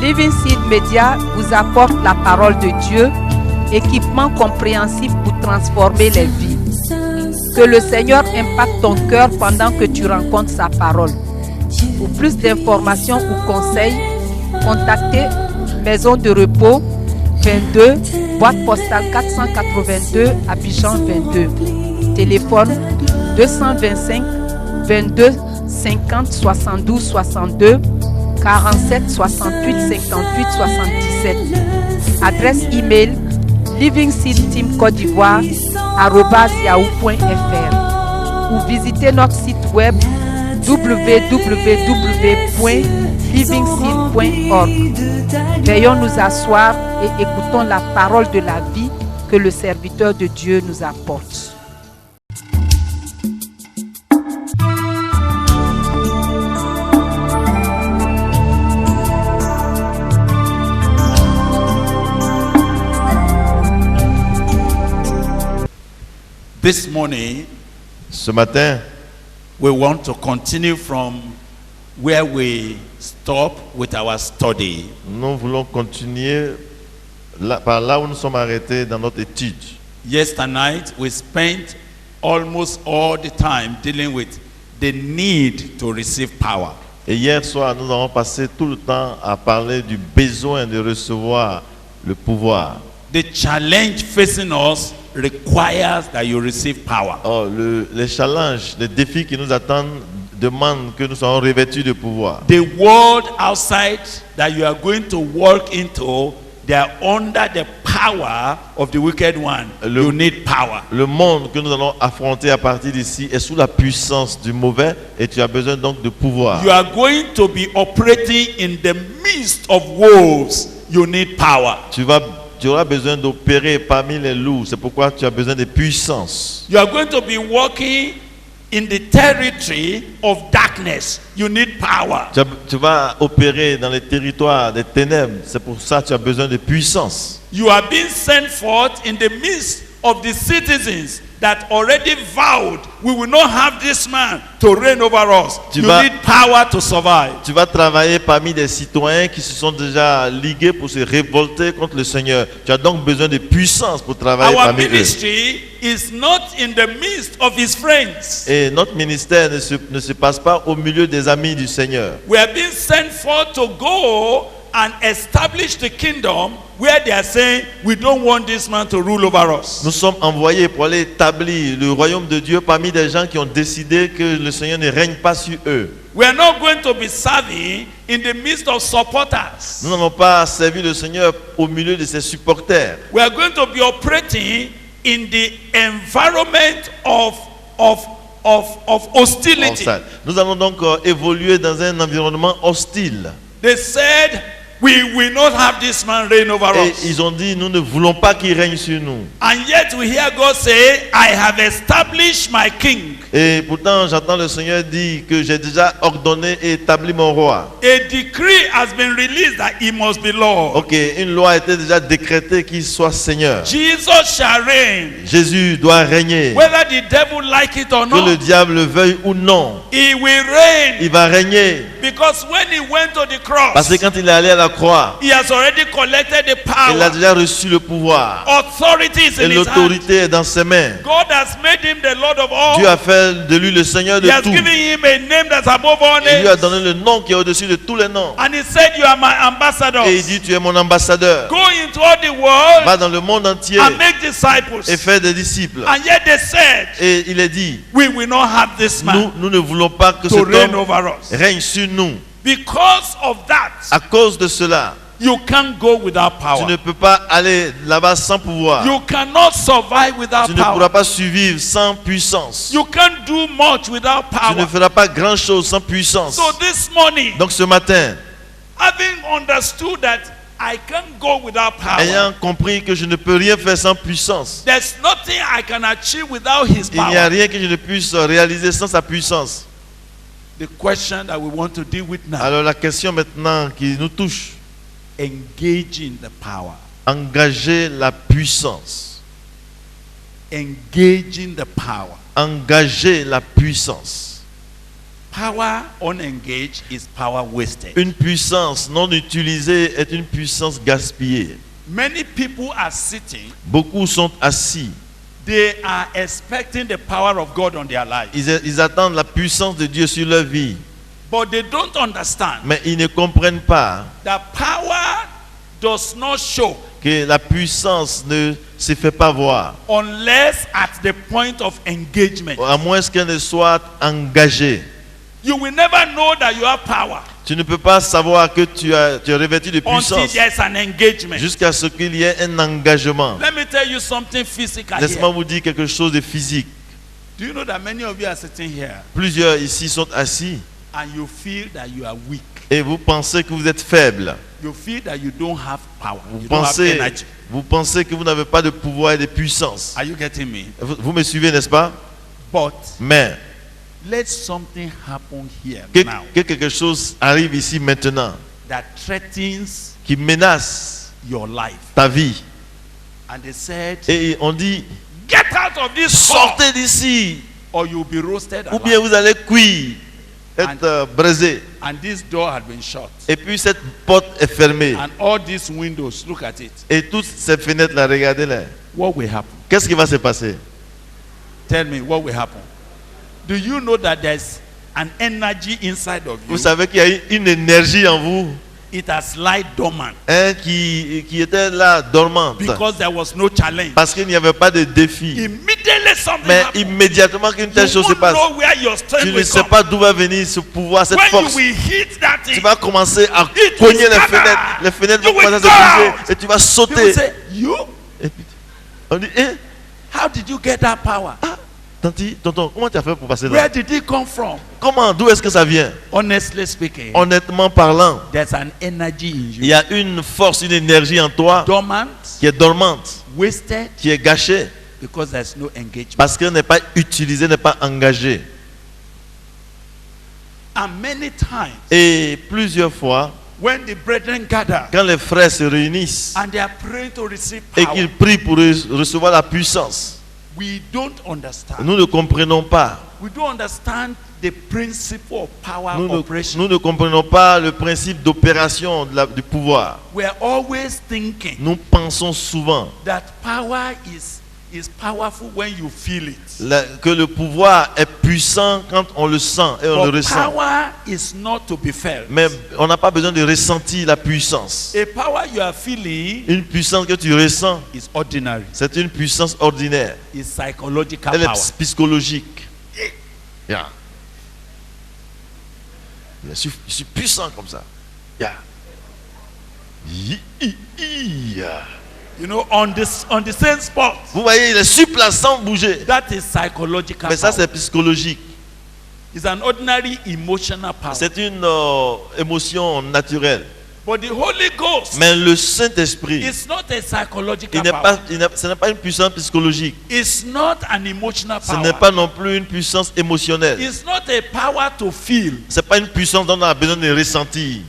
Living Seed Media vous apporte la parole de Dieu, équipement compréhensif pour transformer les vies. Que le Seigneur impacte ton cœur pendant que tu rencontres sa parole. Pour plus d'informations ou conseils, contactez Maison de Repos 22, boîte postale 482, Abidjan 22. Téléphone 225 22 50 72 62 47 68 58 77. Adresse email livingseedteamcote-d'ivoire@yahoo.fr ou visitez notre site web www.livingseed.org. Veuillons nous asseoir et écoutons la parole de la vie que le serviteur de Dieu nous apporte. This morning, Ce matin, we want to continue from where we stop with our study. nous voulons continuer par là où nous sommes arrêtés dans notre étude. Yesterday night, we spent almost all the time dealing with the need to receive power. Et hier soir, nous avons passé tout le temps à parler du besoin de recevoir le pouvoir. The challenge facing us requires that you receive power. Or, les challenges, les défis qui nous attendent demandent que nous soyons revêtus de pouvoir. The world outside that you are going to walk into, they are under the power of the wicked one. You need power. Le monde que nous allons affronter à partir d'ici est sous la puissance du mauvais et tu as besoin donc de pouvoir. You are going to be operating in the midst of wolves. You need power. Tu auras besoin d'opérer parmi les loups. C'est pourquoi tu as besoin de puissance. You are going to be walking in the territory of darkness. You need power. Tu vas opérer dans les territoires des ténèbres. C'est pour ça que tu as besoin de puissance. You are being sent forth in the midst of the citizens that already vowed, we will not have this man to reign over us. You need power to survive. Tu vas travailler parmi des citoyens qui se sont déjà ligués pour se révolter contre le Seigneur. Tu as donc besoin de puissance pour travailler Our parmi eux. ministry is not in the midst of his friends. Et notre ministère ne se passe pas au milieu des amis du Seigneur. We are being sent forth to go and establish the kingdom where they are saying, we don't want this man to rule over us. Nous sommes envoyés pour aller établir le royaume de Dieu parmi des gens qui ont décidé que le Seigneur ne règne pas sur eux. We are not going to be serving in the midst of supporters. Nous n'allons pas servir le Seigneur au milieu de ses supporters. We are going to be operating in the environment of hostility. Nous allons donc évoluer dans un environnement hostile. They said, we will not have this man reign over Et us. ils ont dit, nous ne voulons pas qu'il règne sur nous. And yet we hear God say, I have established my king. Et pourtant, j'entends le Seigneur dire que j'ai déjà ordonné et établi mon roi. A decree has been released that he must be Lord. Ok, une loi a été déjà décrétée qu'il soit Seigneur. Jesus shall reign. Jésus doit régner. Whether the devil like it or Que le not, diable veuille ou non, he will reign. il va régner. Because when he went to the Parce cross, que quand il est allé à la croix, he has already collected the il a power. déjà reçu le pouvoir. Authority is Et in his hand. l'autorité est dans ses mains. God has made him the Lord of all. Dieu a fait de lui le Seigneur He de has tout. given him a name that's above all Il lui a names. donné le nom qui est au-dessus de tous les noms. And he said, you are my ambassador. Et il dit, tu es mon ambassadeur. Go into all the world Va dans le monde entier and make disciples. et fais des disciples. And yet they said, Et il est dit, we will not have this man nous ne voulons pas que to cet reign homme over us. règne sur nous. Because of that, À cause de cela, you can't go without tu ne power. peux pas aller là-bas sans pouvoir. You cannot survive without Tu ne pourras power. pas survivre sans puissance. You can't do much without Tu ne power. feras pas grand-chose sans puissance. So this morning, Donc ce matin, having understood that I can't go without power, ayant compris que je ne peux rien faire sans puissance, there's nothing I can achieve without his il n'y a power. rien que je ne puisse réaliser sans sa puissance. The question that we want to deal with now, Alors la question maintenant qui nous touche, engaging the power. engager la puissance. Engaging the power. Engager la puissance. Power unengaged is power wasted. Une puissance non utilisée est une puissance gaspillée. Many people are sitting, Beaucoup sont assis. they are expecting the power of God on their life. Ils attendent la puissance de Dieu sur leur vie. But they don't understand Mais ils ne comprennent pas that power does not show que la puissance ne se fait pas voir. unless at the point of engagement. À moins qu'elle ne soit engagée. You will never know that you have power Tu ne peux pas savoir que tu es revêtu de until puissance there is an engagement. jusqu'à ce qu'il y ait un engagement. Let me tell you something physical Laisse-moi here. vous dire quelque chose de physique. Do you know that many of you are sitting here Plusieurs ici sont assis and you feel that you are weak? et vous pensez que vous êtes faible. You feel that you don't have power. Vous You don't have energy. pensez que vous n'avez pas de pouvoir et de puissance. Are you getting me? Vous me suivez, n'est-ce pas? But Mais let something happen here que now quelque chose arrive ici maintenant that threatens qui menace your life. ta vie. And they said, Et on dit, get out of this hall sortez d'ici or you'll be roasted ou bien alive. vous allez cuire, être brisé. And this door had been shut. Et puis cette porte est fermée. And all these windows, look at it. Et toutes ces fenêtres-là, regardez-les. What will happen? Qu'est-ce qui va se passer? Tell me what will happen. Do you know that there's an energy inside of you? Vous savez qu'il y a une énergie en vous It has lied dormant qui était là, dormante. because there was no challenge. Parce qu'il n'y avait pas de défi. Immediately something Mais happened. immédiatement qu'une telle You chose se won't passe, know where your strength tu ne will sais come. pas d'où va venir ce pouvoir, cette When you force. will hit that Tu thing, vas commencer à It cogner will les scatter. fenêtres. Les fenêtres You vont commencer will à se go. bouger et tu vas people sauter. say, you? Et puis, on dit, How did you get that power? tonton, comment tu as fait pour passer Where là? did it come from? Comment? D'où est-ce que ça vient? Honestly speaking, Honnêtement parlant, there's an energy in il you. y a une force, une énergie en toi Dormant, qui est dormante, wasted, qui est gâchée, because there's no engagement. parce qu'elle n'est pas utilisée, n'est pas engagée. And many times, Et plusieurs fois, when the brethren gather quand les frères se réunissent and they are praying to receive et power, qu'ils prient pour recevoir la puissance, we don't understand. nous ne comprenons pas. We don't understand the principle of power Nous operation. ne comprenons pas le principe d'opération du pouvoir. We are always thinking Nous pensons souvent that power is powerful when you feel it. que le pouvoir est puissant quand on le sent et on le But ressent. power is not to be felt. Mais on n'a pas besoin de ressentir la puissance. A power you are feeling Une puissance que tu ressens, is ordinary. c'est une puissance ordinaire. It's psychological Elle power. est psychologique. Yeah. Je suis puissant comme ça. Yeah. Yeah. You know, on the same spot. Vous voyez, il est sur place sans bouger. That is psychological Mais ça, power. c'est psychologique. It's an ordinary emotional power. C'est une émotion naturelle. But the Holy Ghost Mais le Saint-Esprit, is not a psychological il n'est power. pas, ce n'est pas une puissance psychologique. It's not an emotional Ce power. n'est pas non plus une puissance émotionnelle. It's not a power to feel. Ce n'est pas une puissance dont on a besoin de ressentir.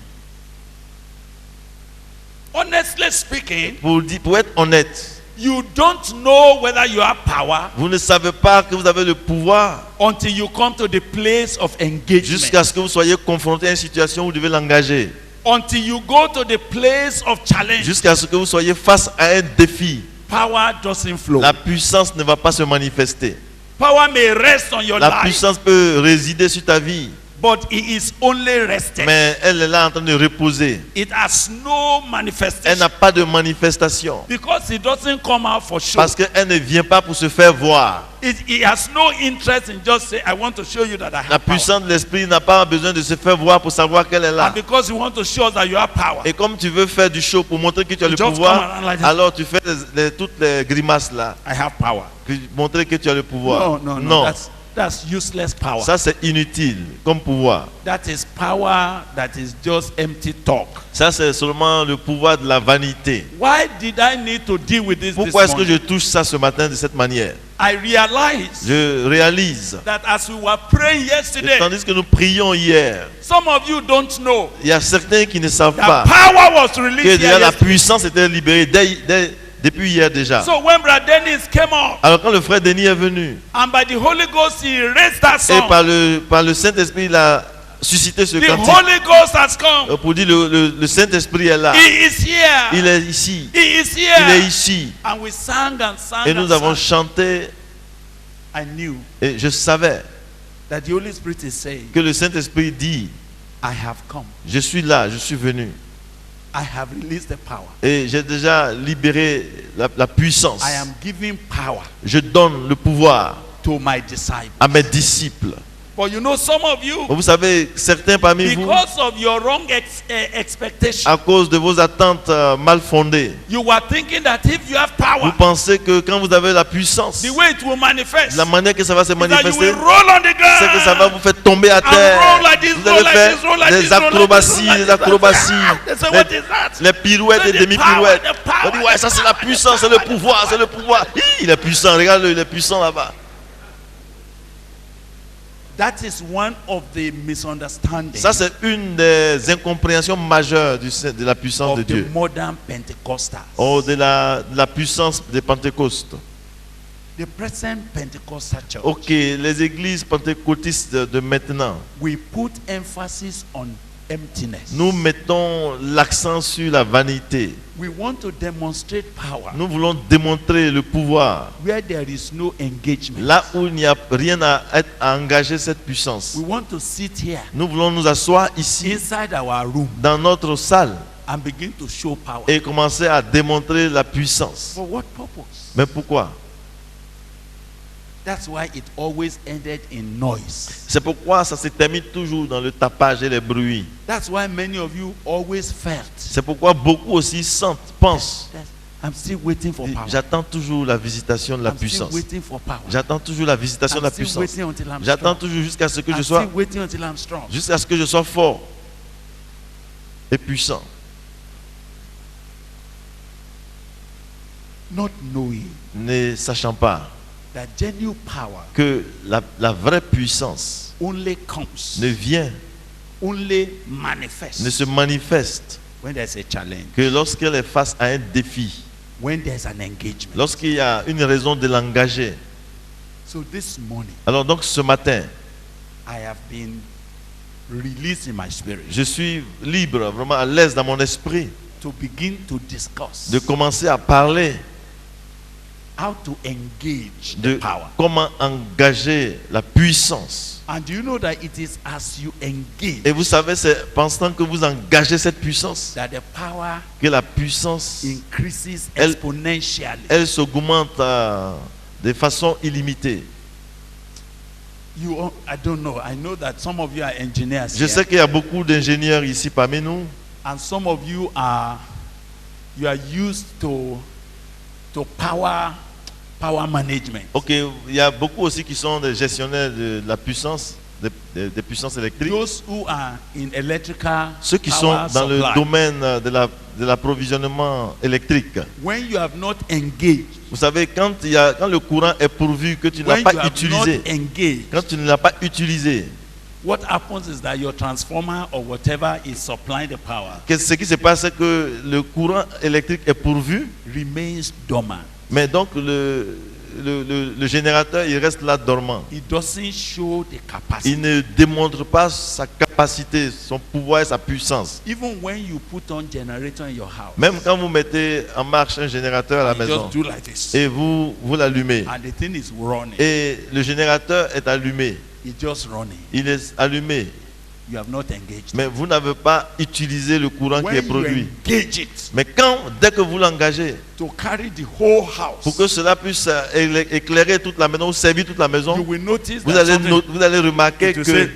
Honestly speaking, Pour être honnête, you don't know whether you have power vous ne savez pas que vous avez le pouvoir until you come to the place of engagement. jusqu'à ce que vous soyez confronté à une situation où vous devez l'engager. Until you go to the place of challenge. Jusqu'à ce que vous soyez face à un défi. Power doesn't flow. La puissance ne va pas se manifester. Power may rest on your La life, puissance peut résider sur ta vie, but it is only rested. mais elle est là en train de reposer. It has no Elle manifestation n'a pas de manifestation because it doesn't come out for show. parce qu'elle ne vient pas pour se faire voir. It has no interest in just saying, I want to show you that I La have power. puissance de l'esprit n'a pas besoin de se faire voir pour savoir qu'elle est là. And because you want to show us that you have power, Et comme tu veux faire du show pour montrer que tu as You le just come pouvoir, around like this. alors tu fais toutes les grimaces là, I have power. pour montrer que tu as le pouvoir. No. That's useless power. Ça c'est inutile comme pouvoir. That is power that is just empty talk. Ça c'est seulement le pouvoir de la vanité. Why did I need to deal with this Pourquoi est-ce que morning? je touche ça ce matin de cette manière? I realized Je réalise, that as we were praying yesterday, tandis que nous prions hier, some of you don't know il y a certains qui ne savent that pas power was que released déjà here la yesterday. puissance était libérée depuis hier déjà. So when Brother Dennis came up, Alors quand le frère Denis est venu, and by the Holy Ghost he raised that et song, par le Saint-Esprit, il a suscité ce the cantique. Holy Ghost has come. Pour dire le Saint-Esprit est là. He is here. Il est ici. He is Il est here. ici. And we sang and sang Et nous and avons sang. chanté. I knew Et je savais that the Holy Spirit is saying, que le Saint-Esprit dit, I have come. je suis là, je suis venu. I have released the power. Et j'ai déjà libéré la puissance. I am giving power Je donne le pouvoir to my disciples. à mes disciples. But you know, some of you, Vous savez, certains parmi vous, because of your wrong expectation, à cause de vos attentes mal fondées, you were thinking that if you have vous power, pensez que quand vous avez la puissance, the way it will manifest, la manière que ça va se is that you manifester, will roll on the c'est que ça va ground. vous faire tomber à And terre. roll like this, Vous roll allez like faire this, roll like des this, roll like this, acrobaties, roll like des this. acrobaties, They say, what is that? les pirouettes et The demi-pirouettes. power, the power, On dit, ouais, ça c'est la puissance, c'est le pouvoir, c'est le pouvoir. Hi, il est puissant, regarde-le, il est puissant là-bas. That is one of the misunderstandings Ça, c'est une des incompréhensions majeures de la puissance de of the Dieu. modern Pentecostals. Oh, de la puissance des Pentecôtes. The present Pentecostal church, Ok, les églises pentecôtistes de maintenant, we put emphasis on emptiness. nous mettons l'accent sur la vanité. We want to demonstrate power Nous voulons démontrer le pouvoir. where there is no engagement. Là où il n'y a rien à engager cette puissance. We want to sit here Nous voulons nous asseoir ici, inside our room dans notre salle, and begin to show power. et commencer à démontrer la puissance. For what purpose? Mais pourquoi? That's why it always ended in noise. C'est pourquoi ça se termine toujours dans le tapage et les bruits. That's why many of you always felt C'est pourquoi beaucoup aussi pensent. that I'm still waiting for power. J'attends toujours la visitation de la I'm still puissance. waiting for power. J'attends toujours la visitation de la I'm still puissance. waiting until I'm J'attends strong. toujours jusqu'à ce que je I'm sois, still waiting until I'm strong. jusqu'à ce que je sois fort et puissant. Not knowing Ne sachant pas that genuine power que la vraie puissance only comes, ne vient, only manifests ne se manifeste when there's a challenge, que lorsqu'elle est face à un défi, when there's an engagement. lorsqu'il y a une raison de l'engager. So this morning, Alors donc ce matin, I have been released in my spirit je suis libre, vraiment à l'aise dans mon esprit, to begin to discuss de commencer à parler how to engage the de power. comment engager la puissance. And do you know that it is as you engage Et vous savez, c'est pensant que vous engagez cette puissance that the power que la puissance, increases Elle- exponentially. elle s'augmente de façon illimitée. I don't know. I know that some of you are engineers Je here, sais qu'il y a beaucoup d'ingénieurs ici parmi nous. and some of you are used to power management. Ok, il y a beaucoup aussi qui sont des gestionnaires de la puissance, des puissances électriques. Those who are in electrical Ceux qui power sont dans le supply. domaine de l'approvisionnement électrique. When you have not engaged, Vous savez, quand le courant est pourvu, que tu ne when l'as pas you have utilisé, not engaged, quand tu ne l'as pas utilisé, what happens is that your transformer or whatever is supplying the power ce qui se passe, c'est que le courant électrique est pourvu, remains dormant. mais donc le générateur, il reste là dormant. It doesn't show the capacity. Il ne démontre pas sa capacité, son pouvoir et sa puissance. Even when you put on generator in your house, Même quand vous mettez en marche un générateur à la you maison just do like this, et vous l'allumez, and the thing is running. et le générateur est allumé, It's just running. il est allumé, You have not engaged. mais vous n'avez pas utilisé le courant qui When est you produit. engage it Mais dès que vous l'engagez, to carry the whole house, pour que cela puisse éclairer toute la maison ou servir toute la you maison, will notice vous that allez, something, vous allez remarquer it will que say,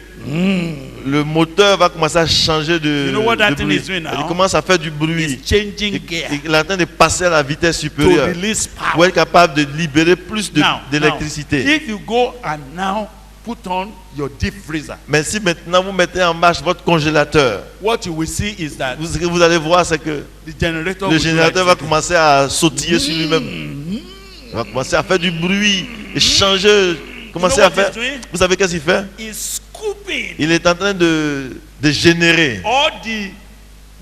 le moteur va commencer à changer de, You know what that de thing bruit. is doing now? Il commence à faire du bruit. it's changing gear Il est en train de passer à la vitesse to supérieure release pour power. être capable de libérer plus Now, d'électricité. if you go and now put on your deep freezer, Mais si maintenant vous mettez en marche votre congélateur, what you will see is that ce que vous allez voir, c'est que the generator le will do générateur like va commencer à sautiller sur lui-même. Il va commencer à faire du bruit et changer. Commencer what à faire. he's doing? Vous savez qu'est-ce qu'il fait? is scooping Il est en train de générer. all the,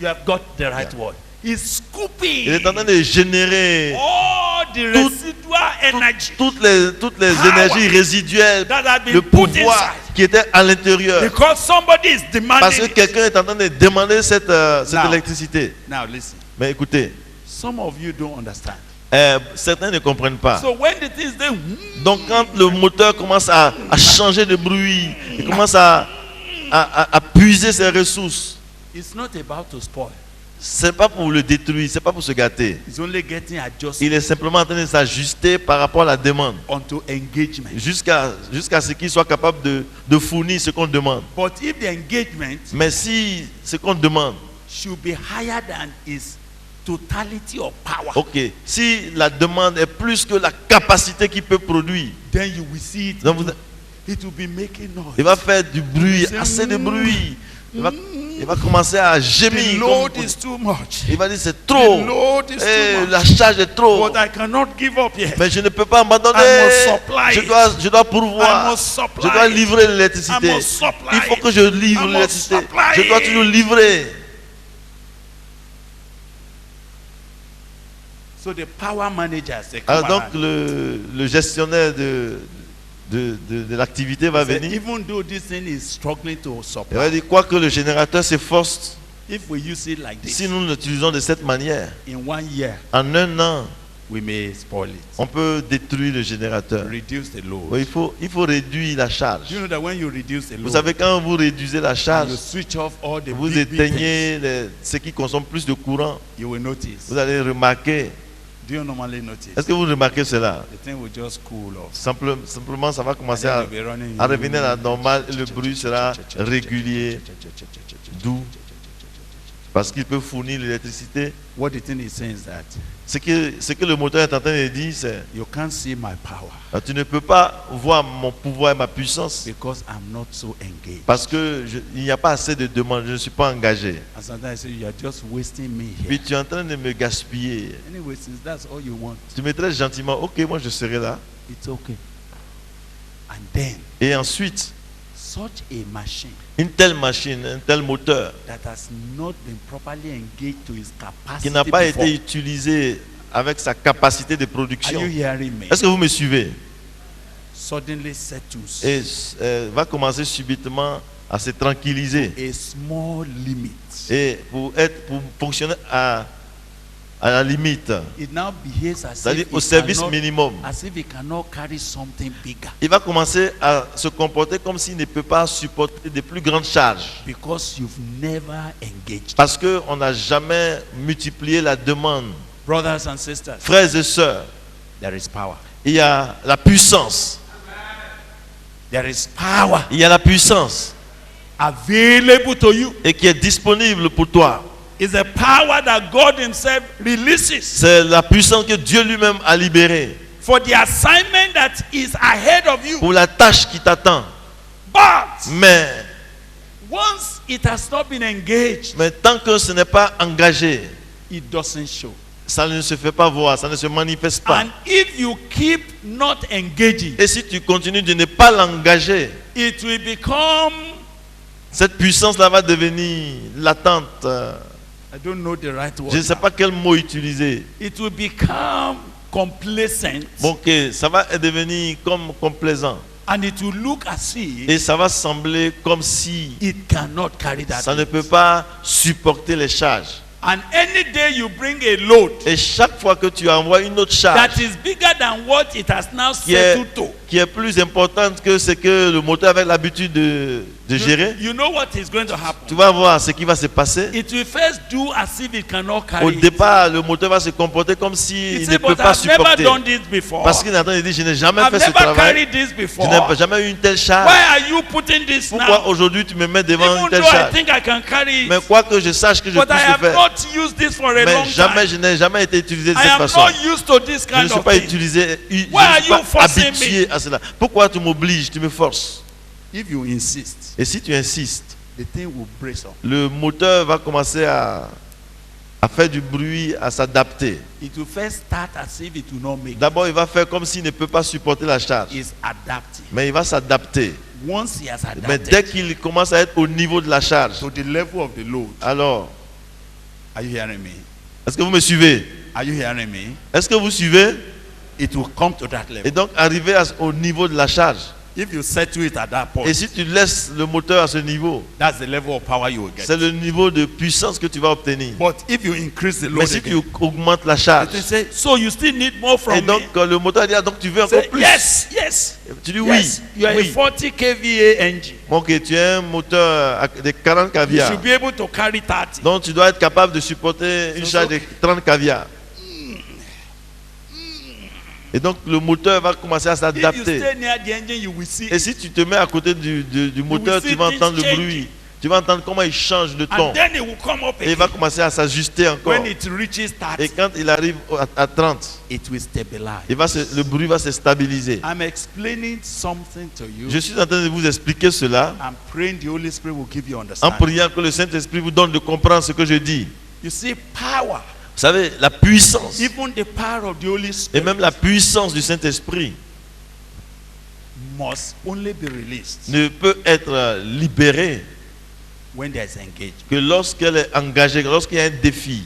you have got the right word, is scooping Il est en train de générer all the Tout- residual energy toutes les Power énergies résiduelles, that had been le put pouvoir inside. qui était à l'intérieur. Because somebody is Parce que demanding it. quelqu'un est en train de demander cette Now. électricité. Now listen, Mais écoutez, some of you don't understand. certains ne comprennent pas. So when the things they Donc quand le moteur commence à changer de bruit, il commence à puiser ses ressources, it's not about to spoil. c'est pas pour le détruire, c'est pas pour se gâter. It's only getting adjusted Il est simplement en train de s'ajuster par rapport à la demande, onto engagement. jusqu'à ce qu'il soit capable de fournir ce qu'on demande. But if the engagement Mais si ce qu'on demande, should be higher than its totality of power, ok, si la demande est plus que la capacité qu'il peut produire, then you will see it. donc It will be making noise. il va faire du bruit, assez de bruit. Il va commencer à The gémir. load comme- is too much. Il va dire c'est trop. The load is Eh, too much. la charge est trop. But I cannot give up yet. Mais je ne peux pas abandonner. I must supply Je dois I pourvoir. must supply Je dois it. livrer I l'électricité. must supply Il faut it. que je livre I must l'électricité. supply Je dois it. toujours livrer. So the power managers, they come Alors donc around. le gestionnaire de l'activité va Say, venir. even though this thing is struggling to Il supply, va dire quoi que le générateur s'efforce. if we use it like this, Si nous l'utilisons de cette manière, in 1 year, en un an, we may spoil it. on peut détruire le générateur. Reduce the load. Oui, il faut réduire la charge. Do you know that when you reduce the Vous load, savez, quand vous réduisez la and charge, you switch off all the vous big things, éteignez ce qui consomme plus de courant, you will notice. vous allez remarquer. Do you normally notice? Est-ce que vous remarquez cela? The thing will just cool off. Simplement, ça va And commencer then à you'll be running. revenir à la normale et le bruit sera régulier, doux, parce qu'il peut fournir l'électricité. What the thing is saying is that Ce que le moteur est en train de dire, c'est you can't see my power tu ne peux pas voir mon pouvoir et ma puissance because I'm not so engaged. parce que il n'y a pas assez de demandes, je ne suis pas engagé. And sometimes I say you are just wasting me Puis here. tu es en train de me gaspiller. Anyway, since that's all you want, Tu me traites gentiment, ok, moi je serai là. it's okay. And then Et ensuite, such a machine une telle machine, un tel moteur that has not been properly engaged to its capacity qui n'a pas before. été utilisé avec sa capacité de Are production. you hearing me? Est-ce que vous me suivez? Suddenly settles Et va commencer subitement à se tranquilliser. a small limit. Et pour fonctionner à la limite, It now behaves as c'est-à-dire if au it service cannot, minimum. as if it cannot carry something bigger Il va commencer à se comporter comme s'il ne peut pas supporter de plus grandes charges. because you've never engaged. Parce qu'on n'a jamais multiplié la demande. Brothers and sisters, Frères et sœurs, there is power. il y a la puissance. There is power Il y a la puissance available to you. et qui est disponible pour toi. It's a power that God Himself releases C'est la puissance que Dieu lui-même a libérée for the assignment that is ahead of you. pour la tâche qui t'attend. But Mais once it has not been engaged, tant que ce n'est pas engagé, it doesn't show. ça ne se fait pas voir, ça ne se manifeste pas. And if you keep not engaging, Et si tu continues de ne pas l'engager, it will become, cette puissance-là va devenir latente. I don't know the right word. Je ne sais now. pas quel mot utiliser. It will become complacent, Bon, ok, ça va devenir comme complaisant. and it will look as if Et ça va sembler comme si it cannot carry that. ça ne load. peut pas supporter les charges. And any day you bring a load Et chaque fois que tu envoies une autre charge that is bigger than what it has now qui est, settled to, qui est plus importante que ce que le moteur avait l'habitude de gérer, you know what is going to happen. tu vas voir ce qui va se passer. It will first do as if it cannot carry Au it. départ, le moteur va se comporter comme It s'il say, ne peut but pas I've never supporter. done this before. Parce qu'il est en train de dire, je n'ai jamais I've fait ce never travail. carried this Je before. n'ai jamais eu une telle charge. Why are you putting this Pourquoi now? aujourd'hui tu me mets devant Even une telle though I charge? think I can carry Mais it, quoi que je sache que je but I puisse le have faire. not used this for a Mais long jamais, time. je n'ai jamais été utilisé de I cette am façon. not used to this Je ne kind suis of pas thing. utilisé, je ne Why are suis you pas forcing habitué à cela. Pourquoi tu m'obliges, tu me forces? If you insist, Et si tu insistes, the thing will brace up. le moteur va commencer à faire du bruit, à s'adapter. It will first start as if it will not make it. D'abord, il va faire comme s'il ne peut pas supporter la charge. It's adapting. Mais il va s'adapter. Once he has Mais dès adapted qu'il commence à être au niveau de la charge, to the level of the load, alors, are you hearing me? Est-ce que vous me suivez? Are you hearing me? Est-ce que vous suivez? It will come to that level. Et donc arriver au niveau de la charge. If you settle it at that point, Et si tu laisses le moteur à ce niveau, that's the level of power you will get. c'est le niveau de puissance que tu vas obtenir. But if you increase the Mais load si again, tu augmentes la charge, they say, so you still need more from et donc me? quand le moteur dit, ah, donc tu veux encore Say, plus. yes, yes. Tu dis Yes, oui, you are a oui. 40 kVA engine. Ok, tu as un moteur de 40 You caviar. should be able to carry 30. Donc tu dois être capable de supporter une charge de 30 caviar. Et donc le moteur va commencer à If you s'adapter. stay near the engine, you will see. Et si tu te mets à côté du moteur, see tu vas things entendre le changing. bruit. Tu vas entendre comment il change de ton. And then it will come up Et il va again. commencer à s'ajuster encore. When it reaches 30, Et quand il arrive à 30, it will stabilize. le bruit va se stabiliser. I'm explaining something to you. Je suis en train de vous expliquer cela I'm praying the Holy Spirit will give you en understanding. priant que le Saint-Esprit vous donne de comprendre ce que je dis. You see, power, Vous savez, la puissance even the power of the Holy et Spirit, même la puissance du Saint-Esprit must only be released ne peut être libérée when there's engagement. que lorsqu'elle est engagée, lorsqu'il y a un défi.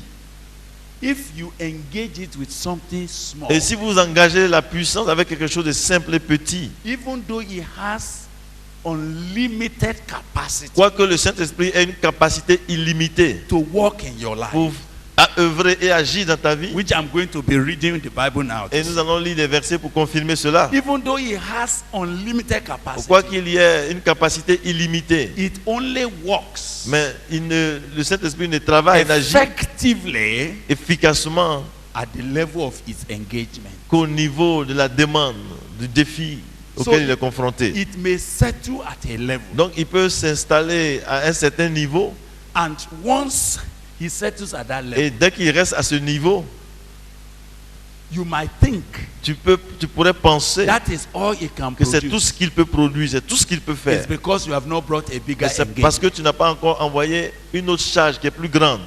If you engage it with something small, Et si vous engagez la puissance avec quelque chose de simple et petit, even though it has unlimited capacity quoique le Saint-Esprit ait une capacité illimitée to work in your life, pour œuvrer et agir dans ta vie, which I'm going to be reading the Bible now. et nous allons lire des versets pour confirmer cela. Even though it has unlimited capacity, Quoi qu'il y ait une capacité illimitée, it only works mais le Saint-Esprit ne travaille et n'agit effectively efficacement at the level of its engagement. qu'au niveau de la demande, du défi auquel il est confronté. It may settle at a level, Donc il peut s'installer à un certain niveau, and once he settles at that level, et dès qu'il reste à ce niveau, you might think tu pourrais penser that is all it can que c'est tout produce. ce qu'il peut produire, c'est tout ce qu'il peut faire. It's because you have not brought a bigger Mais c'est parce engagement. que tu n'as pas encore envoyé une autre charge qui est plus grande.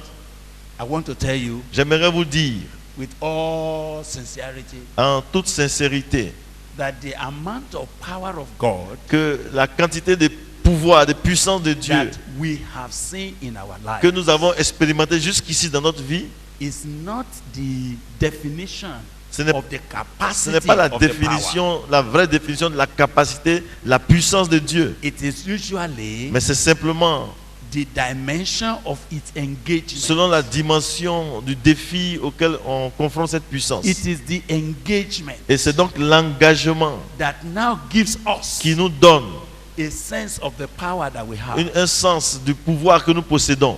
I want to tell you J'aimerais vous dire, with all sincerity, en toute sincérité, that the amount of power of God que la quantité de pouvoir, de puissance de Dieu that we have seen in our life que nous avons expérimenté jusqu'ici dans notre vie, is not the definition ce n'est of the ce n'est capacity pas la of the power. définition, la vraie définition de la capacité, la puissance de Dieu. It is usually Mais c'est simplement the dimension of its engagement. selon la dimension du défi auquel on confronte cette puissance. It is the engagement Et c'est donc l'engagement that now gives us qui nous donne a sense of the power that we have. un sens du pouvoir que nous possédons.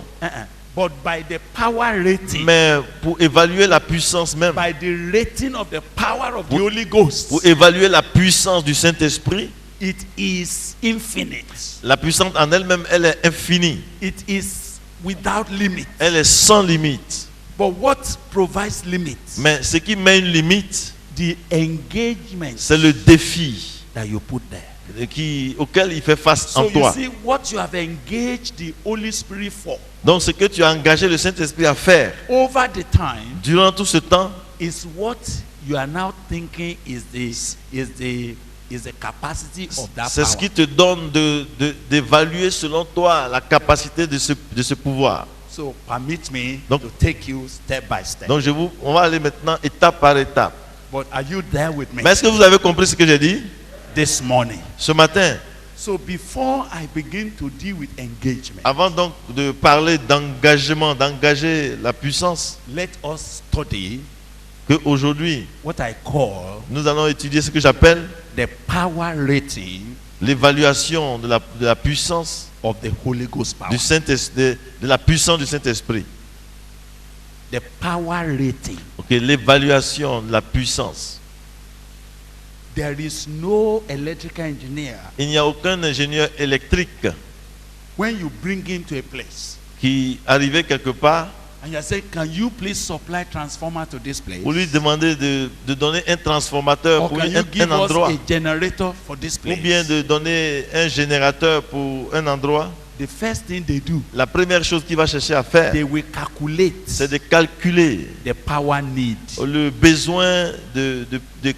But by the power rating, Mais pour évaluer la puissance même, by the rating of the power of the Holy Ghost, pour évaluer la puissance du Saint-Esprit, it is infinite. la puissance en elle-même, elle est infinie. It is without limit. Elle est sans limite. But what provides limits? Mais ce qui met une limite, The engagement c'est le défi that you put there. auquel il fait face So en you toi. see, what you have engaged the Holy Spirit for Donc ce que tu as engagé le Saint-Esprit à faire over the time durant tout ce temps, is what you are now thinking is the capacity of that c'est ce power. qui te donne d'évaluer selon toi la capacité de ce pouvoir. So permit me Donc- to take you step by step. Donc on va aller maintenant étape par étape. But are you there with me Mais est-ce que vous avez compris ce que j'ai dit this morning? ce matin? So before I begin to deal with engagement, Avant donc de parler d'engagement, d'engager la puissance, let us study qu'aujourd'hui, what I call nous allons étudier ce que j'appelle the power rating l'évaluation de la puissance of the Holy Ghost power. du Saint-Esprit, de la puissance du Saint-Esprit. The power rating. Ok, l'évaluation de la puissance. There is no electrical engineer. Il n'y a aucun ingénieur électrique When you bring him to a place qui arrivait quelque part and you say, can you please supply transformer to this place? pour lui demander de donner un transformateur Or pour can you give un us endroit, a generator for this ou place? bien de donner un générateur pour un endroit. The first thing they do, La première chose qu'il va chercher à faire, they will calculate c'est de calculer the power need. le besoin de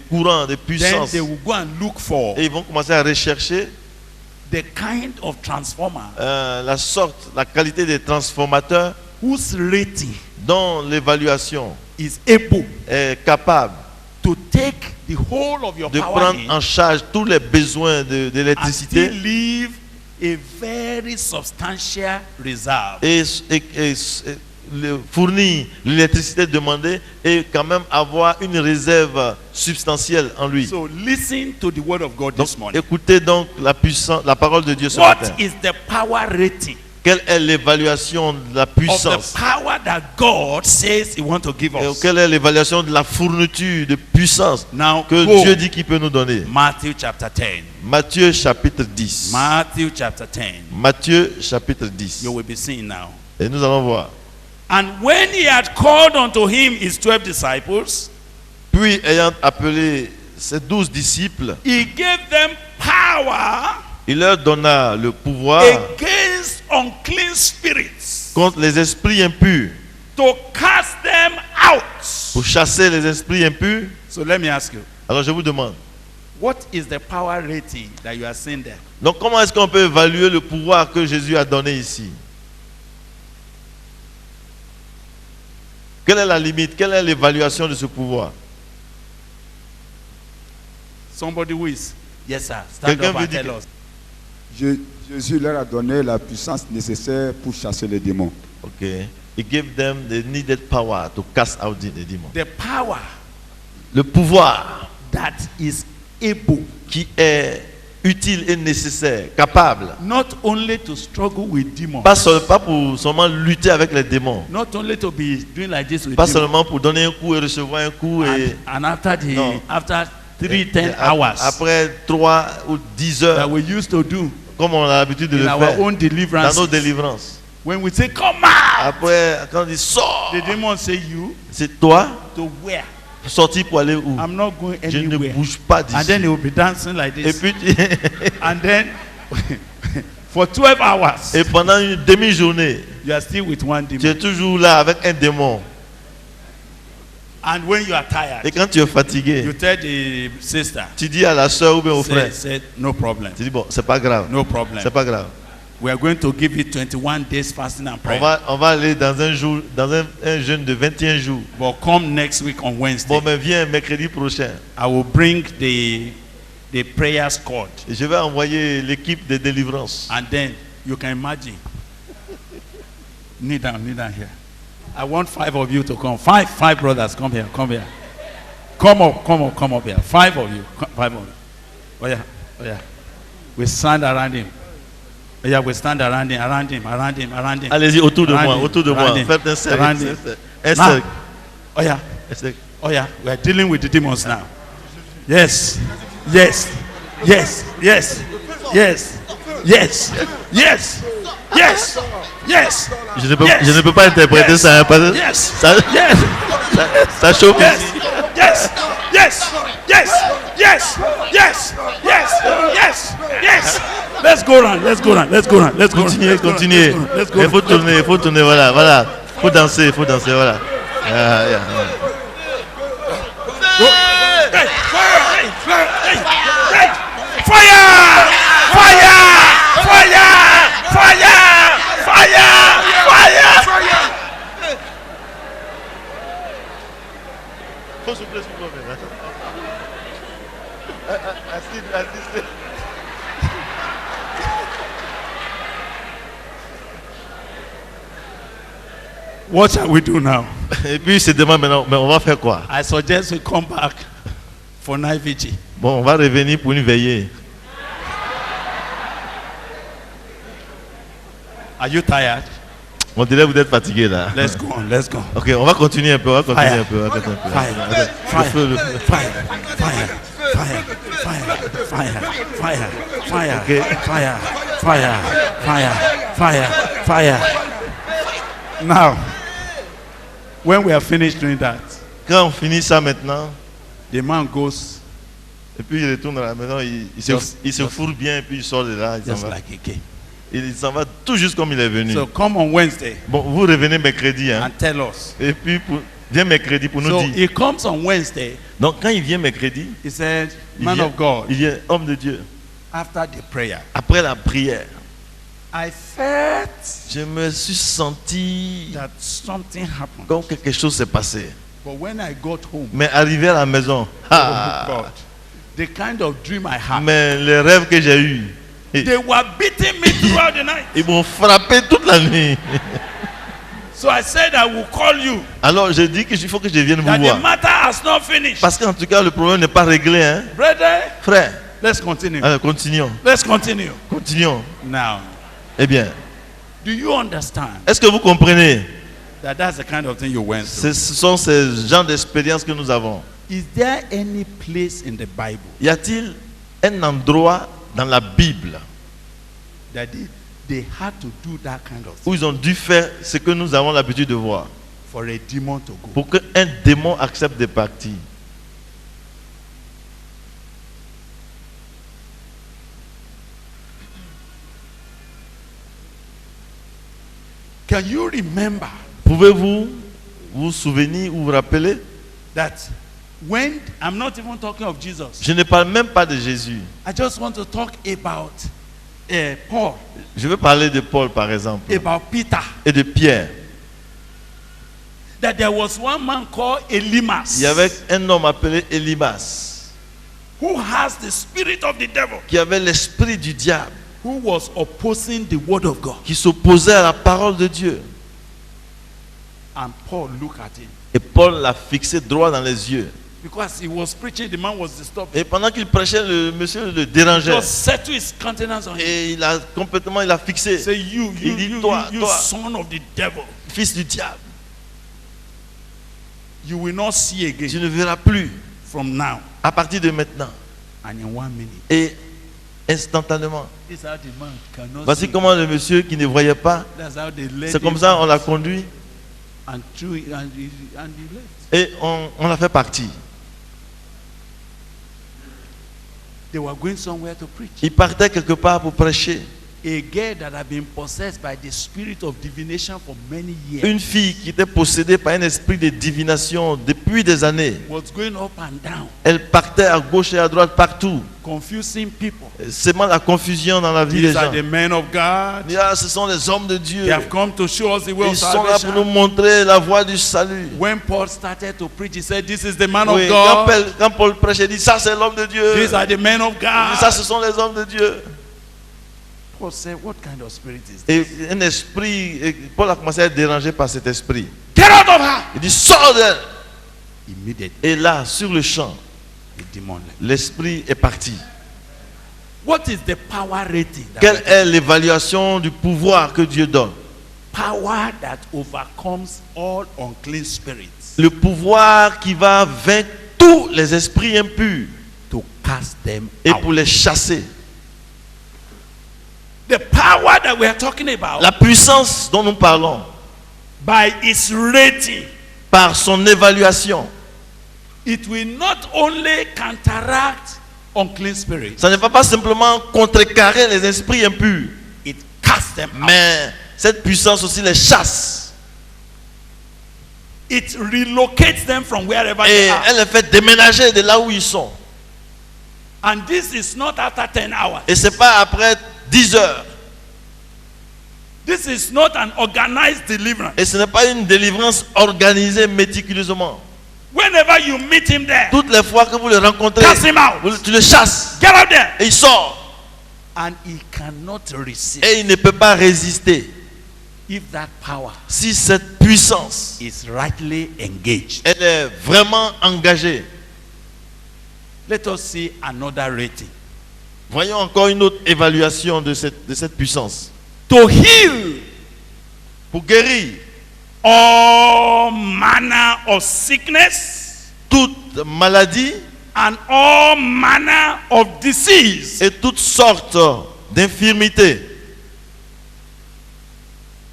courant, de Then puissance. they will go and look for Et ils vont commencer à rechercher the kind of transformer la qualité des transformateurs whose rating dont l'évaluation is able est capable to take the whole of your de power prendre in en charge tous les besoins and d'électricité still leave a very substantial reserve. et fournir l'électricité demandée et quand même avoir une réserve substantielle en lui. So listen to the word of God Donc, this morning. écoutez donc la parole de Dieu ce What matin. is the power rating Quelle est l'évaluation de la of puissance? the power that God says He wants to give Et us? quelle est l'évaluation de la fourniture de puissance Now que go. Dieu dit qu'il peut nous donner? Matthew chapter 10. Matthieu chapitre 10. Matthew chapter 10. Matthieu chapitre 10. You will be seeing now. Et nous allons voir. And when He had called unto Him His 12 disciples, Puis ayant appelé ses 12 disciples, He gave them power il leur donna le pouvoir against unclean spirits contre les esprits impurs, to cast them out. pour chasser les esprits impurs. So let me ask you, Alors je vous demande, what is the power rating that you are seeing there? donc comment est-ce qu'on peut évaluer le pouvoir que Jésus a donné ici? Quelle est la limite? Quelle est l'évaluation de ce pouvoir? Somebody who is, yes sir, stand Quelqu'un up veut and dire tell que- us. Jésus leur a donné la puissance nécessaire pour chasser les démons. Okay. He gave them the needed power to cast out the demons. The power Le pouvoir that is able qui est utile et nécessaire, capable, not only to struggle with demons, pas pour seulement lutter avec les démons, not only to be doing like this with pas demons, seulement pour donner un coup et recevoir un coup et and after the No. after 3-10 et hours après 3 ou 10 that heures, we used to do comme on a l'habitude de in le our faire own dans deliverance. nos délivrances. When we say come out, Après, quand on dit sors, the demons say you c'est toi to where? sorti pour aller où? I'm not going Je ne anywhere. bouge pas And then d'ici. they will be dancing like Et this. puis, And then for 12 hours, et pendant une demi-journée, you are still with one tu es demon. toujours là avec un démon. And when you are Et tired, quand tu es fatigué, you tell the sister, tu dis à la soeur ou bien au frère, say, no problem, tu dis bon, c'est pas grave, no problem. c'est pas grave. We are going to give you 21 days fasting and prayer. On va aller dans un jour, dans un jeûne de 21 jours. But come next week on Wednesday, Bon, mais viens mercredi prochain. I will bring the prayer squad. Et je vais envoyer l'équipe de délivrance. And then you can imagine. Kneel down here. I want 5 of you to come. Five brothers, come here, come here. Come up here. 5 of you. 5 of you. Oh yeah. We stand around him. Oh yeah, we stand around him. Allez-y, autour de moi, Around him, autour de moi. around him, Faites un cercle. around him. Un Now, cercle. oh yeah, Un cercle. oh yeah. We are dealing with the demons now. Yes. Yes. Yes. Yes. Yes. Yes. Yes. Yes. Yes. Je ne peux, Yes. je ne peux pas interpréter Yes. ça, hein, parce que Yes. ça, Yes. ça chauffe Yes. ici. Yes. Yes. Yes. Yes. Yes. Yes. Yes. Yes. Let's go round. Let's go round. Continuez, continuez. Let's go Il faut tourner, voilà. Faut danser, voilà. Yeah, yeah. Hey, fire! Faut souffler sur toi-même. Assiste. What shall we do now? Et puis il se demande maintenant, mais on va faire quoi? I suggest we come back for night vigil. Bon, on va revenir pour une veillée. Are you tired? On dirait que vous êtes fatigué là. Let's go on. Let's go. Ok, on va continuer un peu. Fire. Fire. Now, when we are finished doing that, Quand on finit ça maintenant, the man goes et puis il retourne à la maison, il se fourre bien et puis il sort de là, il s'en just va. like he came. Il s'en va tout juste comme il est venu. So come on Wednesday Bon, vous revenez mercredi, hein. and tell us. Et puis viens mercredi pour nous So dire. he comes on Wednesday. Donc quand il vient mercredi, He said, il "Man vient, of God, il vient homme de Dieu. after the prayer, Après la prière, I felt Je me suis senti that something happened. comme quelque chose s'est passé. But when I got home, Mais arrivé à la maison, oh ah, God, the kind of dream I had, mais les rêves que j'ai eus, they were beating me throughout the night. ils m'ont frappé toute la nuit. So I said I will call you. Alors j'ai dit qu'il faut que je vienne vous That the voir. matter has not finished. Parce qu'en tout cas, le problème n'est pas réglé. Hein? Brother, Frère, let's continue. alors continuons. Let's continue. Continuons. Now, Eh bien, do you understand est-ce que vous comprenez? that that's the kind of thing you went through? Ce sont ces genres d'expériences que nous avons. Is there any place in the Bible Y a-t-il un endroit dans la Bible that they had to do that kind of thing où ils ont dû faire ce que nous avons l'habitude de voir for a demon to go? pour qu'un démon accepte de partir? Can you remember Pouvez-vous vous souvenir ou vous rappeler? that when I'm not even talking of Jesus, Je ne parle même pas de Jésus. I just want to talk about Paul, Je veux parler de Paul par exemple about Peter. et de Pierre. That there was one man called Elimas Il y avait un homme appelé Elimas who has the spirit of the devil, qui avait l'esprit du diable, who was opposing the word of God. qui s'opposait à la parole de Dieu. And Paul looked at him Et Paul l'a fixé droit dans les yeux. because he was preaching. The man was disturbed. Et pendant qu'il prêchait, le monsieur le dérangeait. Just set to his countenance on him. Et il a fixé. Say, you Il dit, toi, son of the devil, fils du diable, you will not see tu again ne verras plus from now à partir de maintenant. and in 1 minute. Et instantanément. This is how the man cannot Voici see. comment le monsieur qui ne voyait pas, That's how they led c'est comme him ça on l'a conduit and threw it and he left. et on l'a fait partir. They were going somewhere to preach. Il partait quelque part pour prêcher. A girl that had been possessed by the spirit of divination for many years Une fille qui était possédée par un esprit de divination depuis des années. was going up and down, Elle partait à gauche et à droite partout. confusing people. Seulement la confusion dans la vie des These are gens. the men of God. Ah, ce sont les hommes de Dieu. They have come to show us the way of Ils sont là pour nous salvation. montrer la voie du salut. When Paul started to preach, he said, "This is the man Oui, of God. quand Paul prêchait, il dit ça c'est l'homme de Dieu. These are the men of Il dit, ça God." ce sont les hommes de Dieu. Paul said, "What kind of spirit is this? Et un esprit, et Paul a commencé à être dérangé par cet esprit. Get out of her!" Il dit sors d'elle. Immediately, Et là, sur le champ, the demon left. l'esprit est parti. What is the power rating? that Quelle we- est l'évaluation du pouvoir que Dieu donne? Power that overcomes all unclean spirits Le pouvoir qui va vaincre tous les esprits impurs to cast them et out. pour les chasser. The power that we are talking about, La puissance dont nous parlons, by its rating, par son évaluation, it will not only counteract unclean spirits, ça ne va pas simplement contrecarrer les esprits impurs, it casts them out. mais cette puissance aussi les chasse. It relocates them from wherever Et they are. elle les fait déménager de là où ils sont. And this is not after 10 hours. Et c'est pas après 10 heures. This is not an organized deliverance. Et ce n'est pas une délivrance organisée méticuleusement. Whenever you meet him there, Toutes les fois que vous le rencontrez, cast him out. tu le chasses Get out there. et il sort. And he cannot resist Et il ne peut pas résister if that power si cette puissance, is rightly engaged. elle est vraiment engagée. Let us see another rating. Voyons encore une autre évaluation de cette puissance. To heal Pour guérir all manner of sickness toute maladie and all manner of disease. et toutes sortes d'infirmités.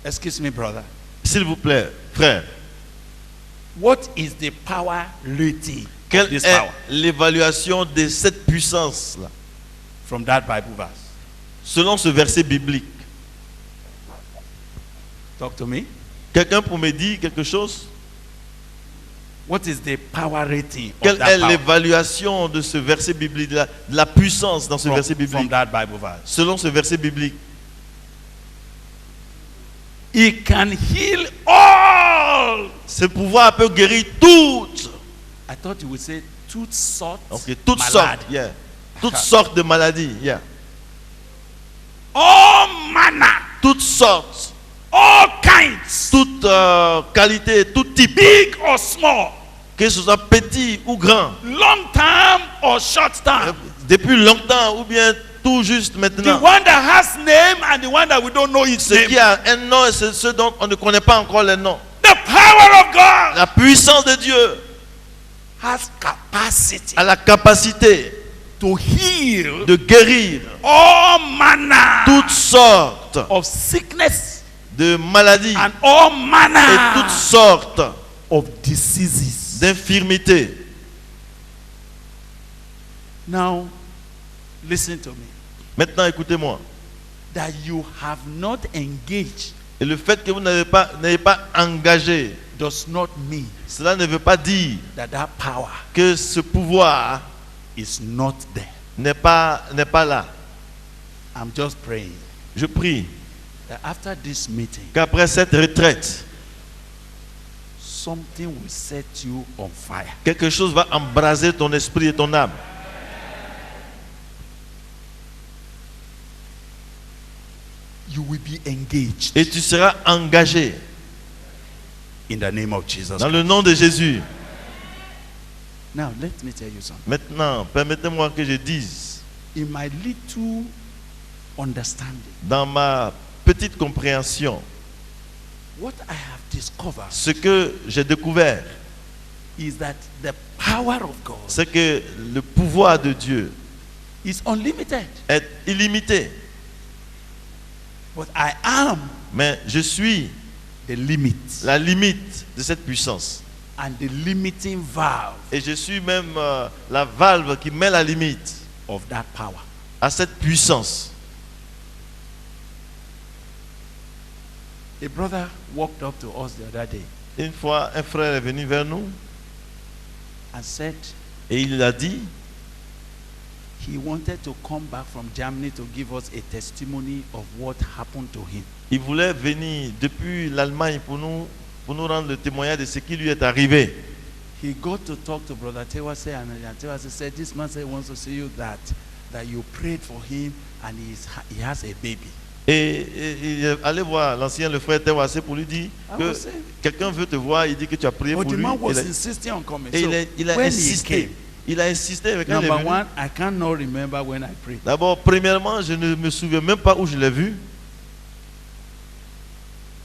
Excuse me, brother. S'il vous plaît, frère, What is the power rating of quelle this est power l'évaluation de cette puissance-là from that Bible verse? selon ce verset biblique? Talk to me. Quelqu'un pour me dire quelque chose? What is the power rating of Quelle est that power l'évaluation de ce verset biblique, de la puissance dans ce verset from biblique? that Bible verse? Selon ce verset biblique, It can heal all. Ce pouvoir peut guérir toutes. I thought you would say toutes sortes. Ok, toutes malades. sortes. Yeah. Toutes sortes de maladies. Yeah. All manner, Toutes sortes. all kinds, Toute qualité, tout type. big or small, Que ce soit petit ou grand. long term or short term. Depuis longtemps ou bien tout juste The maintenant. one that has name and the one that we don't know its Ce name. qui a un nom et c'est ceux dont on ne connaît pas encore les noms. The power of God La puissance de Dieu has capacity a la capacité to heal de guérir all manner toutes sortes of sickness de maladies and all et manner toutes sortes of diseases. d'infirmités. Now, listen to me. Maintenant, écoutez-moi. That you have not engaged Et le fait que vous n'avez pas engagé, does not mean cela ne veut pas dire that that power que ce pouvoir is not there. n'est pas là. I'm just praying Je prie that after this meeting, qu'après cette retraite, something will set you on fire. quelque chose va embraser ton esprit et ton âme. You will be engaged Et tu seras engagé in the name of Jesus. dans le nom de Jésus. Now, let me tell you something. Maintenant, permettez-moi que je dise, In my little understanding, dans ma petite compréhension, what I have discovered ce que j'ai découvert, is that the power of God c'est que le pouvoir de Dieu is unlimited. est illimité. But I am Mais je suis the limit la limite de cette puissance. and the limiting valve Et je suis même la valve qui met la limite of that power. à cette puissance. A brother walked up to us the other day Une fois, un frère est venu vers nous and said et il a dit, he wanted to come back from Germany to give us a testimony of what happened to him. il voulait venir depuis l'Allemagne pour nous rendre le témoignage de ce qui lui est arrivé. He got to talk to Brother Tewase and Tewase said, this man said he wants to see you that you prayed for him and he has a baby. Et il est allé voir l'ancien, le frère Tewase, pour lui dire que quelqu'un veut te voir, il dit que tu as prié But pour the lui. man was insisting on coming. Et So il a when he insisté. came, Il a insisté avec quand il est number venu. one, I cannot remember when I prayed. D'abord, premièrement, je ne me souviens même pas où je l'ai vu.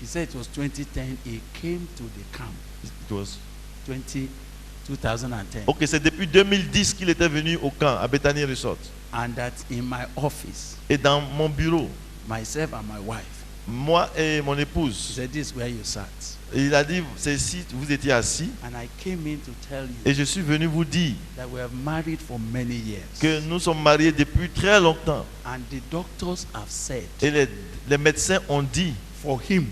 He said it was 2010. He came to the camp. It was- 2010. Ok, c'est depuis 2010 qu'il était venu au camp, à Bethany Resort. And that in my office, Et dans mon bureau, myself and my wife, moi et mon she épouse, said, this is where you sat. il a dit, c'est ici, vous étiez assis. And I came in to tell you Et je suis venu vous dire that we have married for many years. que nous sommes mariés depuis très longtemps. And the doctors have said, Et les médecins ont dit, for him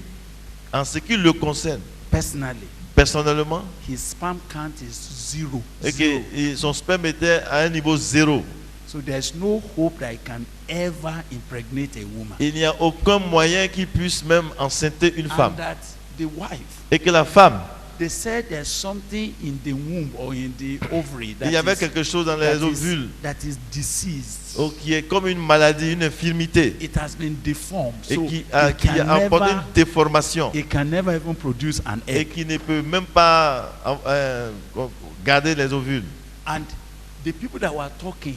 en ce qui le concerne, personally, personnellement, his sperm count is zero. et Zero. que son sperme était à un niveau zéro. So there's no hope that I can ever impregnate a woman. Il n'y a aucun moyen qu'il puisse même enceinter une femme. And that the wife, Et que la femme, they said there's something in the womb or in the ovary il y avait that quelque chose dans les ovules is diseased. qui est comme une maladie, une infirmité, It has been deformed. et So qui it qui can a apporté never, une déformation it can never even produce an et egg. qui ne peut même pas garder les ovules. And the people that were talking,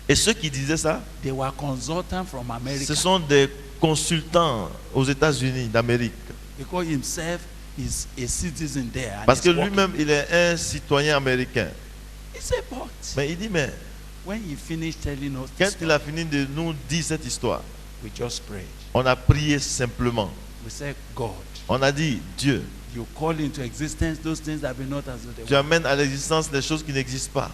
Et ceux qui disaient ça, they were consultants from America. ce sont des consultants aux États-Unis d'Amérique. Because himself is a citizen there. And Parce que he's working. lui-même, il est un citoyen américain. He said, but Mais il dit, mais when he finished telling us quand this il a fini de nous dire cette histoire, we just prayed. on a prié simplement. We said, God, On a dit, Dieu, you call into existence those things that be not as though they tu were. amènes à l'existence des choses qui n'existent pas.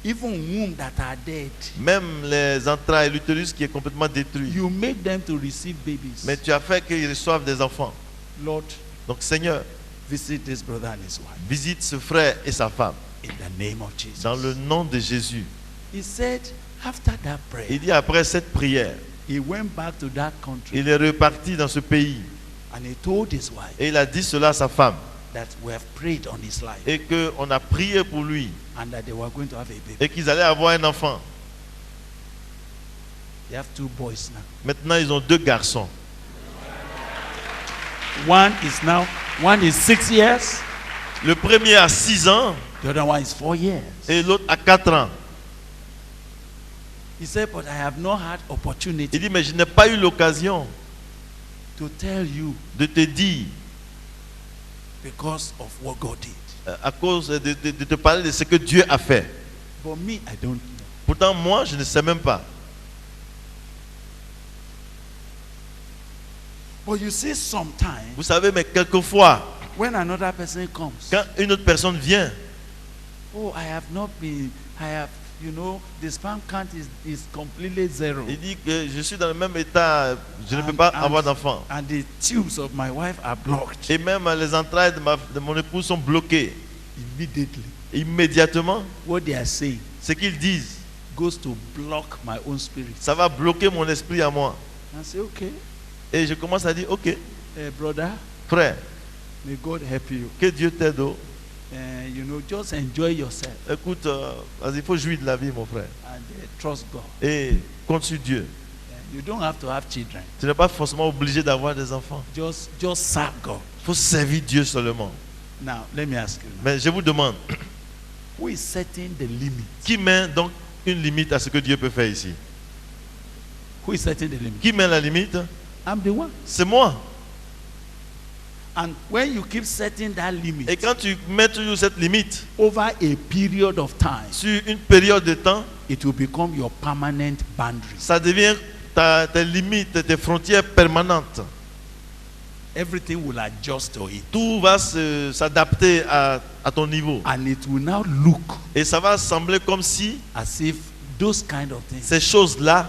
Even womb that are dead, Même les entrailles, l'utérus qui est complètement détruit. you make them to receive babies. Mais tu as fait qu'ils reçoivent des enfants. Lord, Donc Seigneur, visit this brother and his wife visite ce frère et sa femme. in the name of Jesus. Dans le nom de Jésus. He said, after that prayer, Il dit après cette prière, he went back to that country Il est reparti dans ce pays and he told his wife et il a dit cela à sa femme that we have prayed on his life et qu'on a prié pour lui and that they were going to have a baby. et qu'ils allaient avoir un enfant. They have 2 boys now. Maintenant, ils ont 2 garçons. One is 6 years, Le premier a 6 ans the other one is 4 years. et l'autre a 4 ans. He said, but I have not had Il opportunity dit, mais je n'ai pas eu l'occasion to tell you de te dire, because of what God did. à cause de te parler de ce que Dieu a fait. But me, I don't know. Pourtant, moi, je ne sais même pas. But you see, sometimes Vous savez, mais quelquefois, when another person comes, quand une autre personne vient, oh, I have not been, I have, the sperm count is completely zero. il dit que je suis dans le même état, je ne peux pas avoir d'enfant. And the tubes of my wife are blocked. Et même les entrailles de mon épouse sont bloquées. Immediately, Immédiatement, what they are saying ce qu'ils disent, goes to block my own spirit. ça va bloquer mon esprit à moi. I say, okay, Et je commence à dire, ok, brother, frère, may God help you. que Dieu t'aide. Just enjoy yourself Écoute, vas-y, il faut jouir de la vie, mon frère. and trust God. Et compte sur Dieu. You don't have to have children. Tu n'es pas forcément obligé d'avoir des enfants. Just serve God. Il faut servir Dieu seulement. Now, let me ask you, Mais je vous demande, who is setting the limit? qui met donc une limite à ce que Dieu peut faire ici? Who is setting the limit? Qui met la limite? I'm the one. C'est moi. And when you keep setting that limit Et quand tu mets toujours cette limite over a period of time, sur une période de temps, it will become your permanent boundary. ça devient tes limites, tes frontières permanentes. Everything will adjust to it. Tout va s'adapter à ton niveau. And it will now look Et ça va sembler comme si as if those kind of things, ces choses-là,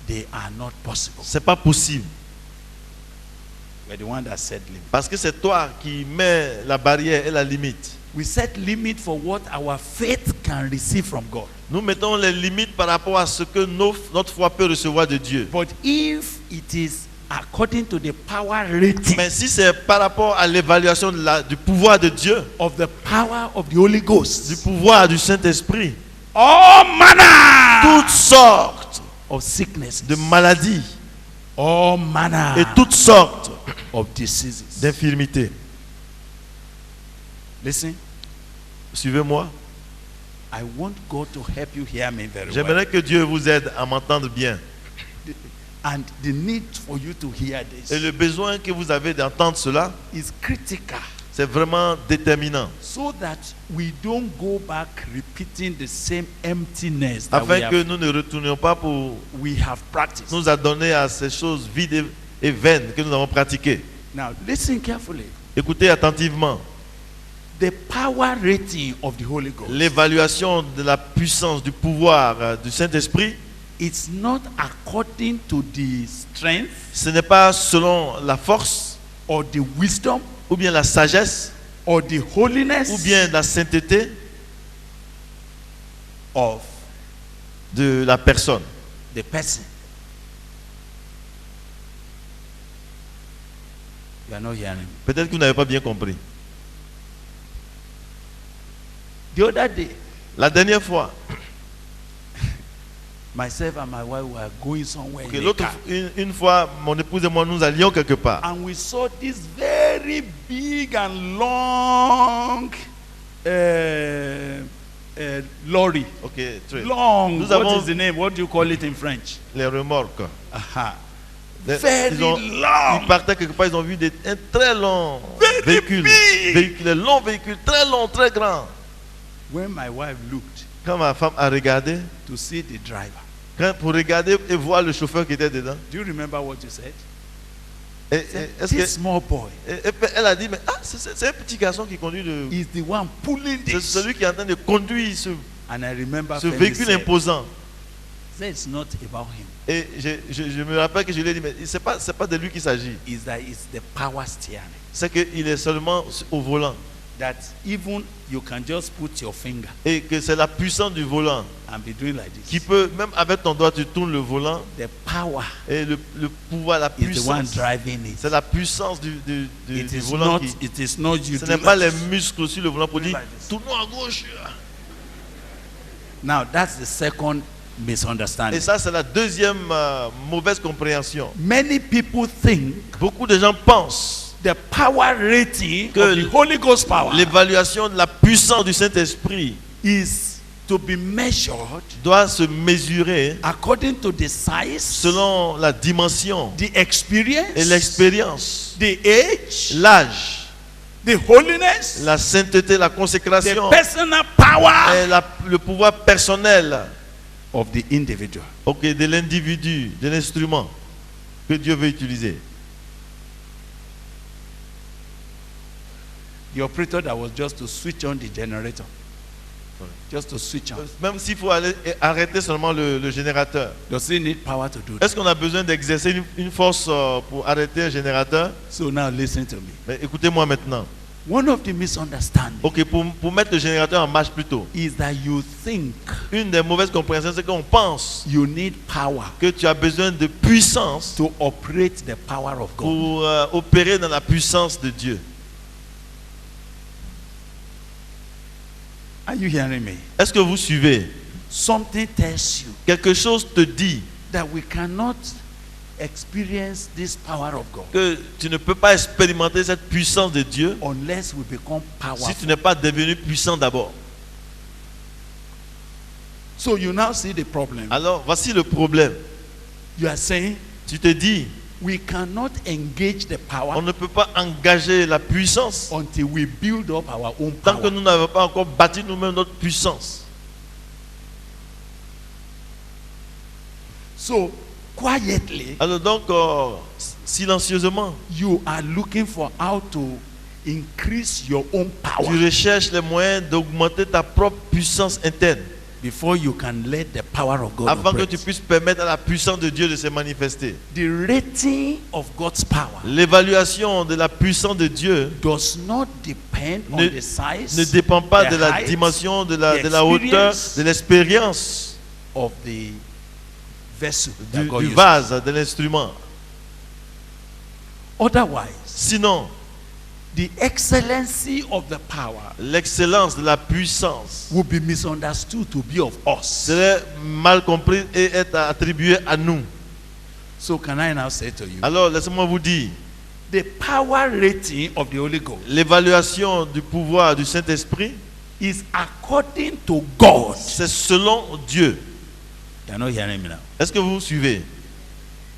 they are not possible. c'est pas possible. We're the one that set limit. Parce que c'est toi qui mets la barrière et la limite. We set limit for what our faith can receive from God. Nous mettons les limites par rapport à ce que notre foi peut recevoir de Dieu. But if it is according to the power rating Mais si c'est par rapport à l'évaluation du pouvoir de Dieu, of the power of the Holy Ghost, du pouvoir du Saint-Esprit, all manner toutes sortes of sickness, de maladies all manner et toutes sortes of diseases. d'infirmités. Listen, Suivez-moi. I want God to help you hear me very well. J'aimerais que Dieu vous aide à m'entendre bien. And the need for you to hear this Et le besoin que vous avez d'entendre cela, is critical, c'est vraiment déterminant. so that we don't go back repeating the same emptiness that Afin que nous ne retournions pas pour we have practiced. nous adonner à ces choses vides et vaines que nous avons pratiquées. Now, listen carefully. Écoutez attentivement. The power rating of the Holy Ghost, L'évaluation de la puissance, du pouvoir du Saint-Esprit, it's not according to the strength ce n'est pas selon la force or the wisdom ou bien la sagesse or the holiness ou bien la sainteté of de la personne. the person. You are not hearing me. Peut-être que vous n'avez pas bien compris. The other day, La dernière fois, myself and my wife were going somewhere in a l'autre, car, une fois, mon épouse et moi, nous allions quelque part. and we saw this very big and long lorry. Ok, très. Long. Nous What avons- is the name? What do you call it in French? Les remorques. Aha. Ils Very long. partaient quelque part, ils ont vu un très long Very véhicule. big. Un long véhicule, très long, très grand. When my wife looked Quand ma femme a regardé, to see the driver, pour regarder et voir le chauffeur qui était dedans, do you remember what you said? est-ce This que small boy elle a dit, mais c'est un petit garçon qui conduit is the one pulling c'est this. celui qui est en train de conduire ce And I remember ce Femi véhicule said, imposant. it's not about him. Et je me rappelle que je lui ai dit, mais c'est pas de lui qu'il s'agit. It's that it's the power steering. C'est qu'il est seulement au volant. that even you can just put your finger Et que c'est la puissance du volant and be doing like this. qui peut, même avec ton doigt, tu tournes le volant The power et le pouvoir, la is the one puissance. driving it. C'est la puissance du It is volant not. qui... It is not you. Ce do n'est pas like les this. muscles sur le volant pour dire like this. tournons à gauche. Now that's the second misunderstanding. Et ça, c'est la deuxième mauvaise compréhension. Many people think Beaucoup de gens pensent the power rating Que of the Holy Ghost power l'évaluation de la puissance du Saint-Esprit is to be measured doit se mesurer according to the size, selon la dimension the experience, et l'expérience, the age, l'âge, the holiness, la sainteté, la the consécration personal power et le pouvoir personnel of the individual. de l'individu, de l'instrument que Dieu veut utiliser. The operator that was just to switch on the generator, just to switch on. Même s'il faut aller arrêter seulement le générateur. Does he need power to do that? Est-ce qu'on a besoin d'exercer une force pour arrêter un générateur? So now listen to me. Mais écoutez-moi maintenant. One of the misunderstandings Ok, pour mettre le générateur en marche plutôt. is that you think Une des mauvaises compréhensions, c'est qu'on pense you need power que tu as besoin de puissance to operate the power of God. pour opérer dans la puissance de Dieu. Are you hearing me? Est-ce que vous suivez? Something tells you Quelque chose te dit that we cannot experience this power of God que tu ne peux pas expérimenter cette puissance de Dieu unless we become si powerful. tu n'es pas devenu puissant d'abord. So you now see the problem. Alors, voici le problème. You are saying Tu te dis, we cannot engage the on power ne peut pas engager la puissance until we build up our own tant que power. nous n'avons pas encore bâti nous-mêmes notre puissance. So quietly, Alors donc, silencieusement, you are looking for how to increase your own tu power recherches les moyens d'augmenter ta propre puissance interne before you can let the power of God avant que operate. tu puisses permettre à la puissance de Dieu de se manifester. The rating of God's power L'évaluation de la puissance de Dieu does not depend on ne, the size, ne dépend pas the de la height, dimension, de the la hauteur, experience de l'expérience of the vessel that du God uses. vase, de l'instrument. Otherwise, Sinon, the excellency of the power l'excellence de la puissance will be misunderstood to be of us. serait mal comprise et être attribuée à nous. So can I now say to you, Alors, laissez-moi vous dire, the power rating of the Holy Ghost l'évaluation du pouvoir du Saint-Esprit, is according to God. c'est selon Dieu. You are not hearing me now. Est-ce que vous suivez?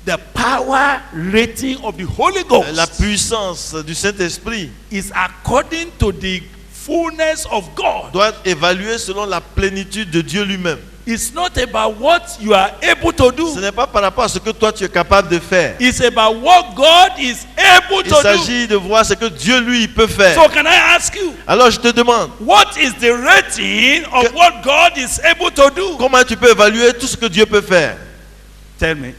The power rating of the Holy Ghost La puissance du Saint-Esprit is according to the fullness of God. doit être évaluée selon la plénitude de Dieu lui-même. It's not about what you are able to Ce do. n'est pas par rapport à ce que toi tu es capable de faire. It's about what God is able Il to do. s'agit de voir ce que Dieu lui peut faire. So can I ask you, Alors je te demande, what is the rating of what God is able to do? comment tu peux évaluer tout ce que Dieu peut faire? Tell me.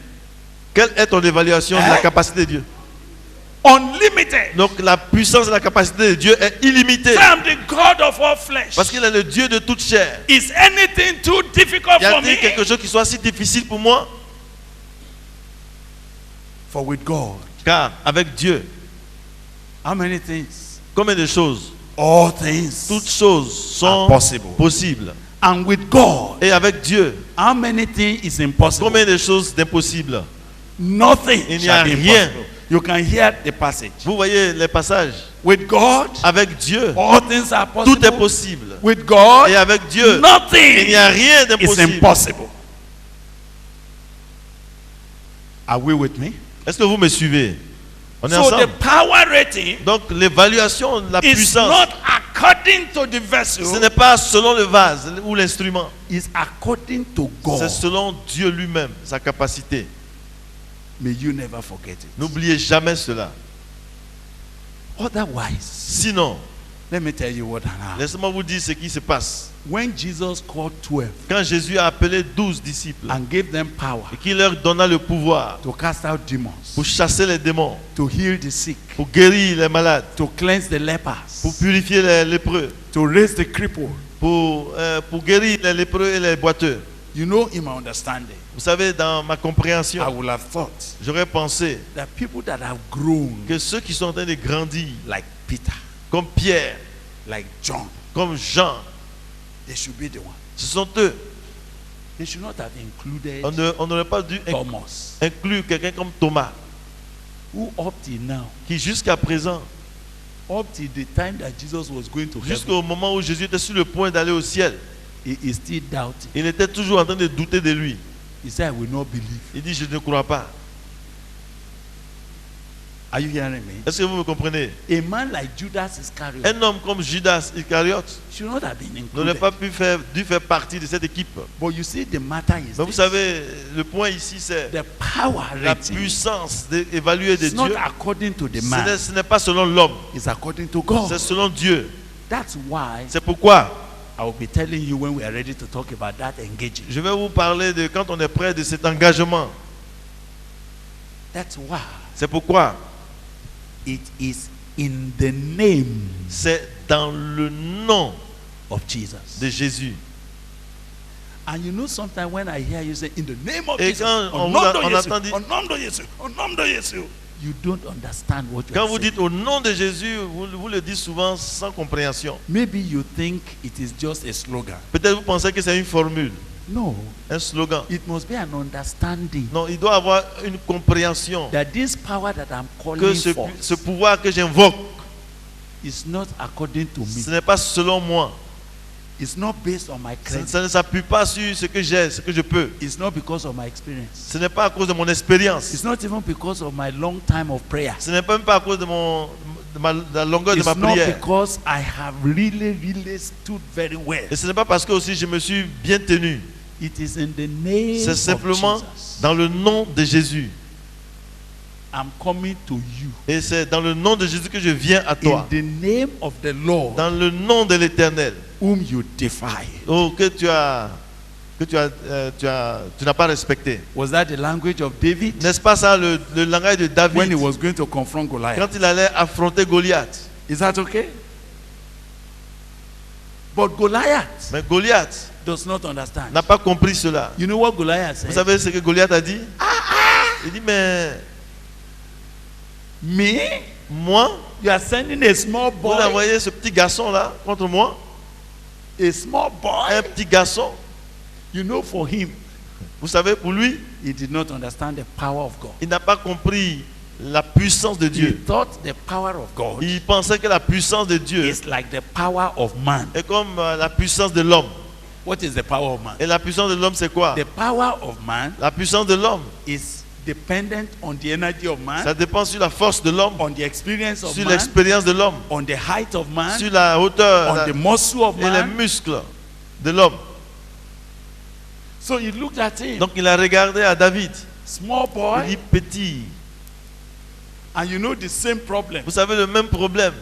Quelle est ton évaluation de la capacité de Dieu? Unlimited. Donc la puissance et la capacité de Dieu est illimitée. Say, I'm the God of all flesh. Parce qu'il est le Dieu de toute chair. Is anything too difficult Y for a-t-il me? quelque chose qui soit si difficile pour moi? For with God, Car avec Dieu, how many things? combien de choses? All things. Toutes choses sont Are possible. possibles. And with God, Et avec Dieu, how many things is impossible? combien de choses d'impossibles? Nothing. Il n'y a shall be rien. impossible. You can hear the passage. Vous voyez les passages? With God, Avec Dieu, all things are tout est possible. possible. With God, Et avec Dieu, il nothing n'y a rien is d'impossible. impossible. Are we with me? Est-ce que vous me suivez? On est So the ensemble. power rating Donc l'évaluation de la is puissance, not according to the vessel. ce n'est pas selon le vase ou l'instrument. Is according to God. C'est selon Dieu lui-même, sa capacité. May you never forget it. N'oubliez jamais cela. Otherwise, Sinon, Let me tell you what happened. Laissez-moi vous dire ce qui se passe. When Jesus called 12 Quand Jésus a appelé 12 disciples and gave them power et qu'il leur donna le pouvoir to cast out demons, pour chasser les démons, to heal the sick, pour guérir les malades, to cleanse the lepers, pour purifier les lépreux, to raise the crippled, pour guérir les lépreux et les boiteux. you know, in my understanding, Vous savez, dans ma I compréhension, would have thought j'aurais pensé that people that have grown, que ceux qui sont en train de grandir, like Peter, comme Pierre, like John, comme Jean, they should be the one. ce sont eux. They should not have included On n'aurait pas dû Thomas, inclure quelqu'un comme Thomas, who up till now, qui jusqu'à présent, up till the time that Jesus was going to heaven, jusqu'au moment où Jésus était sur le point d'aller au ciel, he is still doubting. il était toujours en train de douter de lui. He said, I will not believe. Il dit, je ne crois pas. Are you hearing me? Est-ce que vous me comprenez? A man like Judas Iscariot Un homme comme Judas Iscariote should not have been n'aurait included. pas dû faire partie de cette équipe. But you see, the matter is Mais vous this. savez, le point ici, c'est The power la rating puissance évaluée de is not Dieu. according to the man. Ce n'est pas selon l'homme, It's according to God. c'est selon Dieu. That's why C'est pourquoi I will be telling you when we are ready to talk about that engagement. je vais vous parler de quand on est près de cet engagement. That's why C'est pourquoi it is in the name c'est dans le nom of Jesus. de Jésus. And you know, sometimes when I hear you say, in the name of Et Jesus, quand on entend dire, you don't understand what quand you're vous saying. dites au nom de Jésus, vous le dites souvent sans compréhension. Maybe you think it is just a slogan. Peut-être vous pensez que c'est une formule, No, un slogan. it must be an understanding Non, il doit avoir une compréhension that this power that I'm que calling ce for pouvoir que j'invoque, is not according to ce me. n'est pas selon moi. It's not based on my credit. Ça ne s'appuie pas sur ce que j'ai, ce que je peux. It's not because of my experience. Ce n'est pas à cause de mon expérience. It's not even because of my long time of prayer. Ce n'est même pas à cause de la longueur de It's ma not prière. because I have really stood very well. Et ce n'est pas parce que aussi je me suis bien tenu. It is in the name C'est of simplement Jesus. dans le nom de Jésus. I'm coming to you. Et c'est dans le nom de Jésus que je viens à In toi. the name of the Lord, Dans le nom de l'Éternel. whom you defy. Oh, tu n'as pas respecté. Was that the language of David N'est-ce pas ça le langage de when he David was going to confront Goliath? quand il allait affronter Goliath? Is that okay? But Goliath Mais Goliath does not understand. n'a pas compris cela. You know what Goliath Vous said? savez ce que Goliath a dit? Il dit, mais Me? moi, You are sending a small vous boy, envoyez ce petit garçon là contre moi, a small boy. un petit garçon. You know, for him, Vous savez, pour lui, he did not understand the power of God. il n'a pas compris la puissance de He Dieu. thought the power of God Il pensait que la puissance de Dieu is like the power of man. est comme la puissance de l'homme. What is the power of man? Et la puissance de l'homme, c'est quoi? The power of man La puissance de l'homme, is dependent on the energy of man, ça dépend sur la force de l'homme, on the experience of sur man, l'expérience de l'homme, on the height of man, sur la hauteur on the muscle of et les man. muscles de l'homme. So he looked at him, Donc il a regardé à David. small Il boy, dit petit. and you know the same problem Vous savez, le même problème,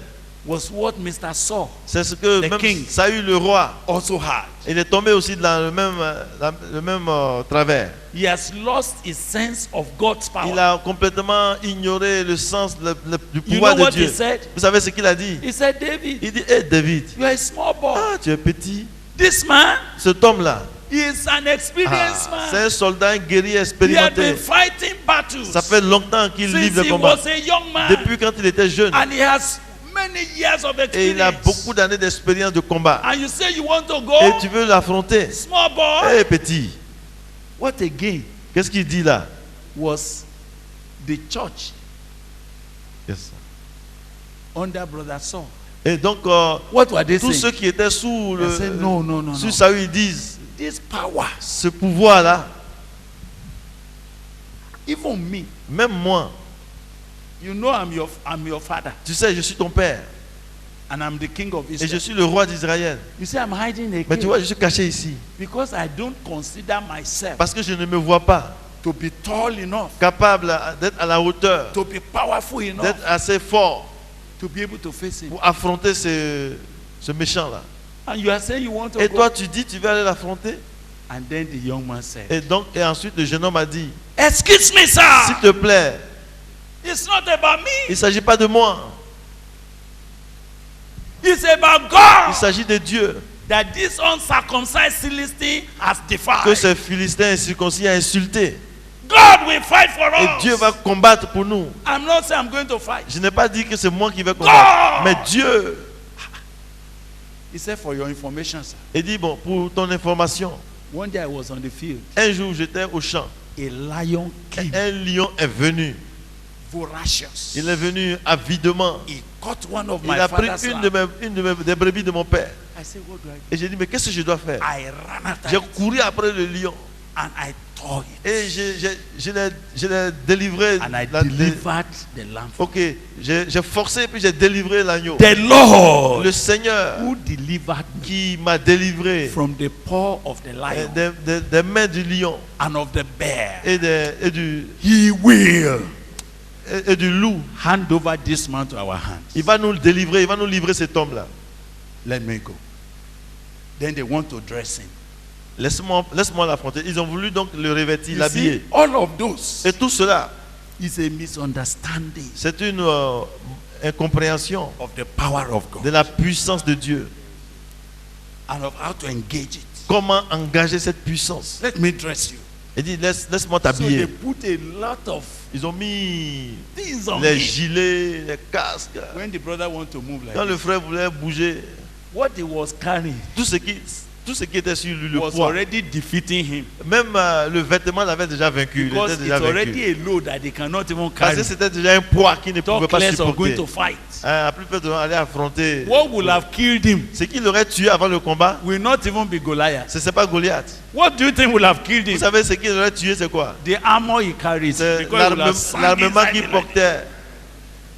was what Mr. Saul c'est ce que The même king. Saül le roi, also had. il est tombé aussi dans le même travers. He has lost his sense of God's Il power. a complètement ignoré le sens du You pouvoir know de what Dieu. he said? Vous savez ce qu'il a dit? He said, David, Il dit, hé David, you are a small boy. ah, tu es petit. This man Cet homme-là, is an experienced c'est man. un soldat, un guerrier He had been expérimenté. fighting battles Ça fait longtemps qu'il since livre le he combat. was a young man. Depuis quand il était jeune. And he has many years of Et il a experience. beaucoup d'années d'expérience de combat. And you say you want to Et go? tu veux l'affronter. Small boy. Hé petit, What again qu'est-ce qu'il dit là? was the church Yes. under Brother Saul? Et donc, What were they tous saying? ceux qui étaient sous They said, no. sous Saül, ils disent, This power, ce pouvoir-là, even me, même moi, you know I'm your father tu sais, je suis ton père and I'm the king of et je Israel. suis le roi d'Israël. You say I'm hiding a Mais tu cave vois, je suis caché ici because I don't consider myself parce que je ne me vois pas to be tall enough, capable d'être à la hauteur, to be powerful enough d'être assez fort to be able to face him. pour affronter ce méchant-là. And you are saying you want to Et go. toi, tu dis, tu vas aller l'affronter. And then the young man said, Et ensuite, le jeune homme a dit, excuse me, s'il sir. te plaît, It's not about il me. ne s'agit pas de moi. It's about Il God. s'agit de Dieu. That this uncircumcised Philistine has Que defied. ce Philistin incirconcis a insulté. God will fight for Et us. Dieu va combattre pour nous. I'm not saying I'm going to fight. Je n'ai pas dit que c'est moi qui vais combattre. God! Mais Dieu. He said, for your information, sir. Il dit, bon, pour ton information, One day I was on the field. un jour j'étais au champ. A lion came, Un lion est venu. voracious. Il est venu avidement. He caught one of Il my a pris father's une lamb. des brebis de mon père. I said, what do I do? Et j'ai dit, mais qu'est-ce que je dois faire? I ran after J'ai it couru après le lion. and I tore it. Et je l'ai délivré. And I delivered the lamb. Ok, j'ai forcé et puis j'ai délivré l'agneau. The Lord Le Seigneur who delivered me qui m'a délivré from the paw of the lion des mains du lion and of the bear. et He will du loup. hand over this man to our hands. Il va nous délivrer, il va nous livrer cet homme-là. Let me go. Then they want to dress him. Laisse-moi l'affronter. Ils ont voulu donc le revêtir, You l'habiller. see, all of those Et tout cela, is a misunderstanding c'est une incompréhension of the power of de God la puissance de Dieu. and of how to engage it. Comment engager cette puissance? Let me dress you. Il dit, laisse-moi So they t'habiller. put a lot of Ils ont mis things on les him. gilets, les casques. When the brother want to move like Quand le this, frère voulait bouger, what he was carrying tout ce qui était sur lui, le was poids, already defeating him. même le vêtement l'avait déjà vaincu. Il Because était it's déjà vaincu. already a load that they cannot even Parce carry. que c'était déjà un poids qu'il ne pouvait Talk pas less of going supporter. to fight. À plus peur d'aller affronter. What would have killed him Ce qui l'aurait tué avant le combat, will not even be Goliath. ce n'est pas Goliath. What do you think will have killed Vous him? savez ce qui l'aurait tué, c'est quoi? The armor he carries. C'est Because he will have sunk l'armement inside qu'il it like portait.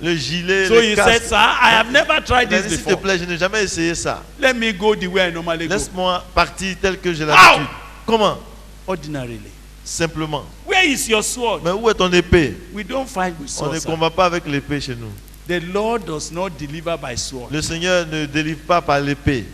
Le gilet, that. So le he said, casque. sir, I have never tried Il a this dit, s'il te before. plaît, je n'ai jamais essayé ça. Let me go the way I normally go. Laisse-moi partir tel que j'ai l'habitude. Comment? Ordinarily. Simplement. Where is your sword? Mais où est ton épée? We don't fight with On ne swords. sir. combat pas avec l'épée chez nous. The Lord does not deliver by sword. Le Seigneur ne délivre pas par l'épée.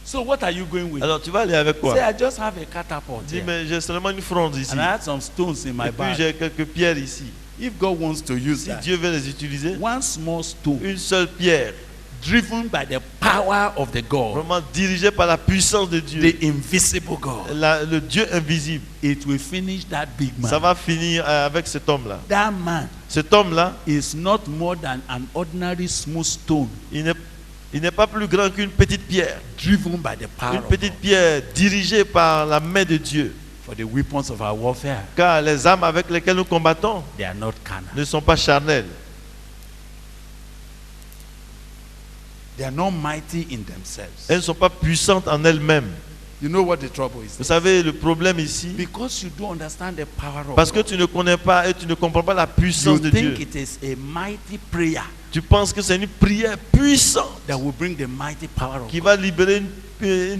So what are you going with? Alors tu vas aller avec quoi? Say, I just have a catapult Dis, here. mais j'ai seulement une fronde ici. And I had some stones in my Et puis bag. j'ai quelques pierres ici. If God wants to use Si that, Dieu veut les utiliser, one small stone une seule pierre, driven by the power of the God, vraiment dirigée par la puissance de Dieu, the invisible God, le Dieu invisible, it will finish that big man. ça va finir avec cet homme-là. That man Cet homme-là, is not more than an ordinary smooth stone il n'est pas plus grand qu'une petite pierre. driven by the power Une of petite God. pierre dirigée par la main de Dieu. For the weapons of our warfare, Car les armes avec lesquelles nous combattons they are not carnal. ne sont pas charnelles. They are not mighty in themselves. Elles ne sont pas puissantes en elles-mêmes. You know what the trouble is? Vous savez, le problème ici, Because you don't understand the power of parce que God, tu ne connais pas et tu ne comprends pas la you puissance de Dieu. think it is a mighty prayer Tu penses que c'est une prière puissante that will bring the mighty power of qui God. va libérer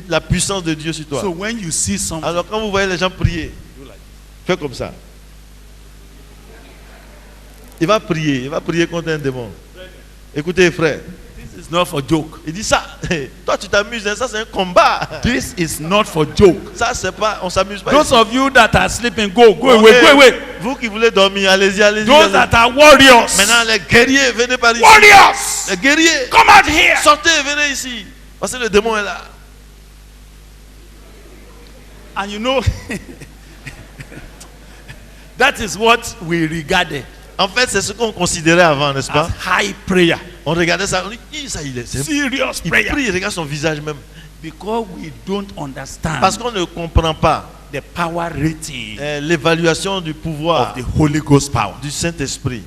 la puissance de Dieu sur toi. So when you see something, Alors quand vous voyez les gens prier, do like fais comme ça. Il va prier contre un démon. Écoutez frère, this is not for joke. il dit ça, toi tu t'amuses, hein, ça c'est un combat. This is not for joke. Ça c'est pas, on s'amuse pas. Those ici. of you that are sleeping, go Ok, away, go away. Vous qui voulez dormir, allez-y, allez-y. Those allez-y. that are warriors, Maintenant les guerriers, venez par ici. warriors, Les guerriers, come out here. sortez, venez ici. Parce que le démon est là. And you know, that is what we regarded En fait, c'est ce qu'on considérait avant, n'est-ce as pas? high prayer, On regardait ça, on dit, Ih, ça il est. serious Il prayer, prie, il regarde son visage même. because we don't understand Parce qu'on ne comprend pas the power rating l'évaluation du pouvoir of the Holy Ghost power. du Saint-Esprit.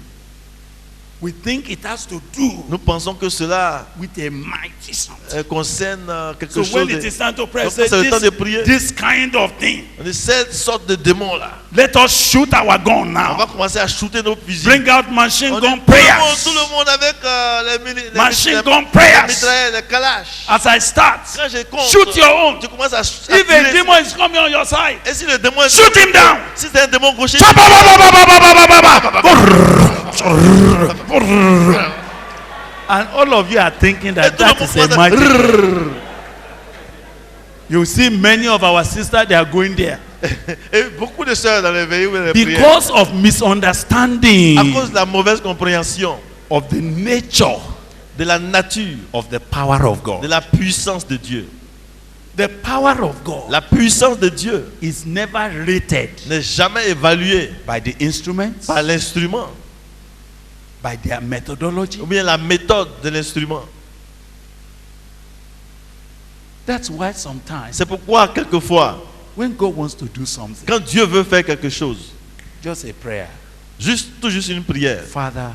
We think it has to do Nous pensons que cela with a mighty something. concerne quelque So chose when de... it is time to pray, Donc, say c'est le temps de prier. this kind of thing. On dit, cette sorte de démon là. Let us shoot our gun On va now. commencer à shooter nos fusils. Bring out machine On dit, gun tout prayers. le monde avec les Machine gun les prayers. mitraillettes, les kalash. As I start, Quand je compte, shoot your own. tu commences à If a tirer. demon is coming on your side, Et si le démon est shoot him down. si c'est un démon gaucher, Chop, all of you are thinking that Et tout le that monde is a pense- magic. You see many of our sisters, they are going there. Et beaucoup de sœurs dans les veillées ou les prières, Because of misunderstanding à cause de la mauvaise compréhension of the nature de la nature, of the power of de God. la puissance de Dieu. The power of God La puissance de Dieu is never rated n'est jamais évaluée by the instruments, par l'instrument by their methodology. ou bien la méthode de l'instrument. That's why sometimes C'est pourquoi, quelquefois, when God wants to do something, quand Dieu veut faire quelque chose, just a prayer. tout juste une prière, Father,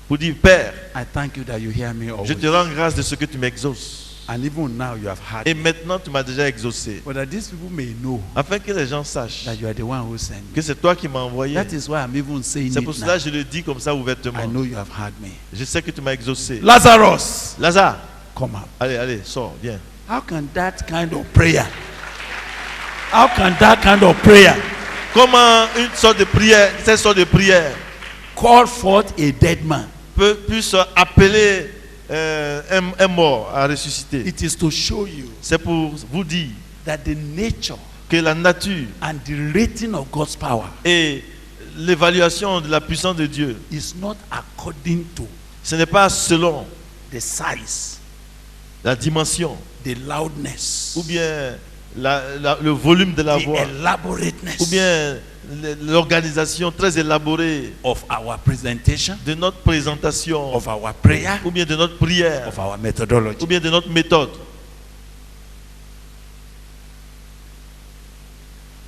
pour dire, Père, I thank you that you hear me je always. te rends grâce de ce que tu m'exauces. And even now you have heard Et me. maintenant, tu m'as déjà exaucé. But that these people may know Afin que les gens sachent that you are the one who sent me. que c'est toi qui m'as envoyé. That is why I'm even saying C'est it pour cela now. que je le dis comme ça ouvertement. I know you have heard me. Je sais que tu m'as exaucé. Lazarus, Lazare, come up. allez, allez, sors, viens. How can that kind of prayer? How can that kind of prayer Comment cette sorte de prière call forth a dead man? puisse appeler un mort à ressusciter? It is to show you C'est pour vous dire that the nature que la nature and the rating of God's power et l'évaluation de la puissance de Dieu, is not according to ce n'est pas selon the size, la dimension the loudness, ou bien le volume de la the voix elaborateness ou bien l'organisation très élaborée of our presentation, de notre présentation of our prayer, ou bien de notre prière of our methodology. ou bien de notre méthode.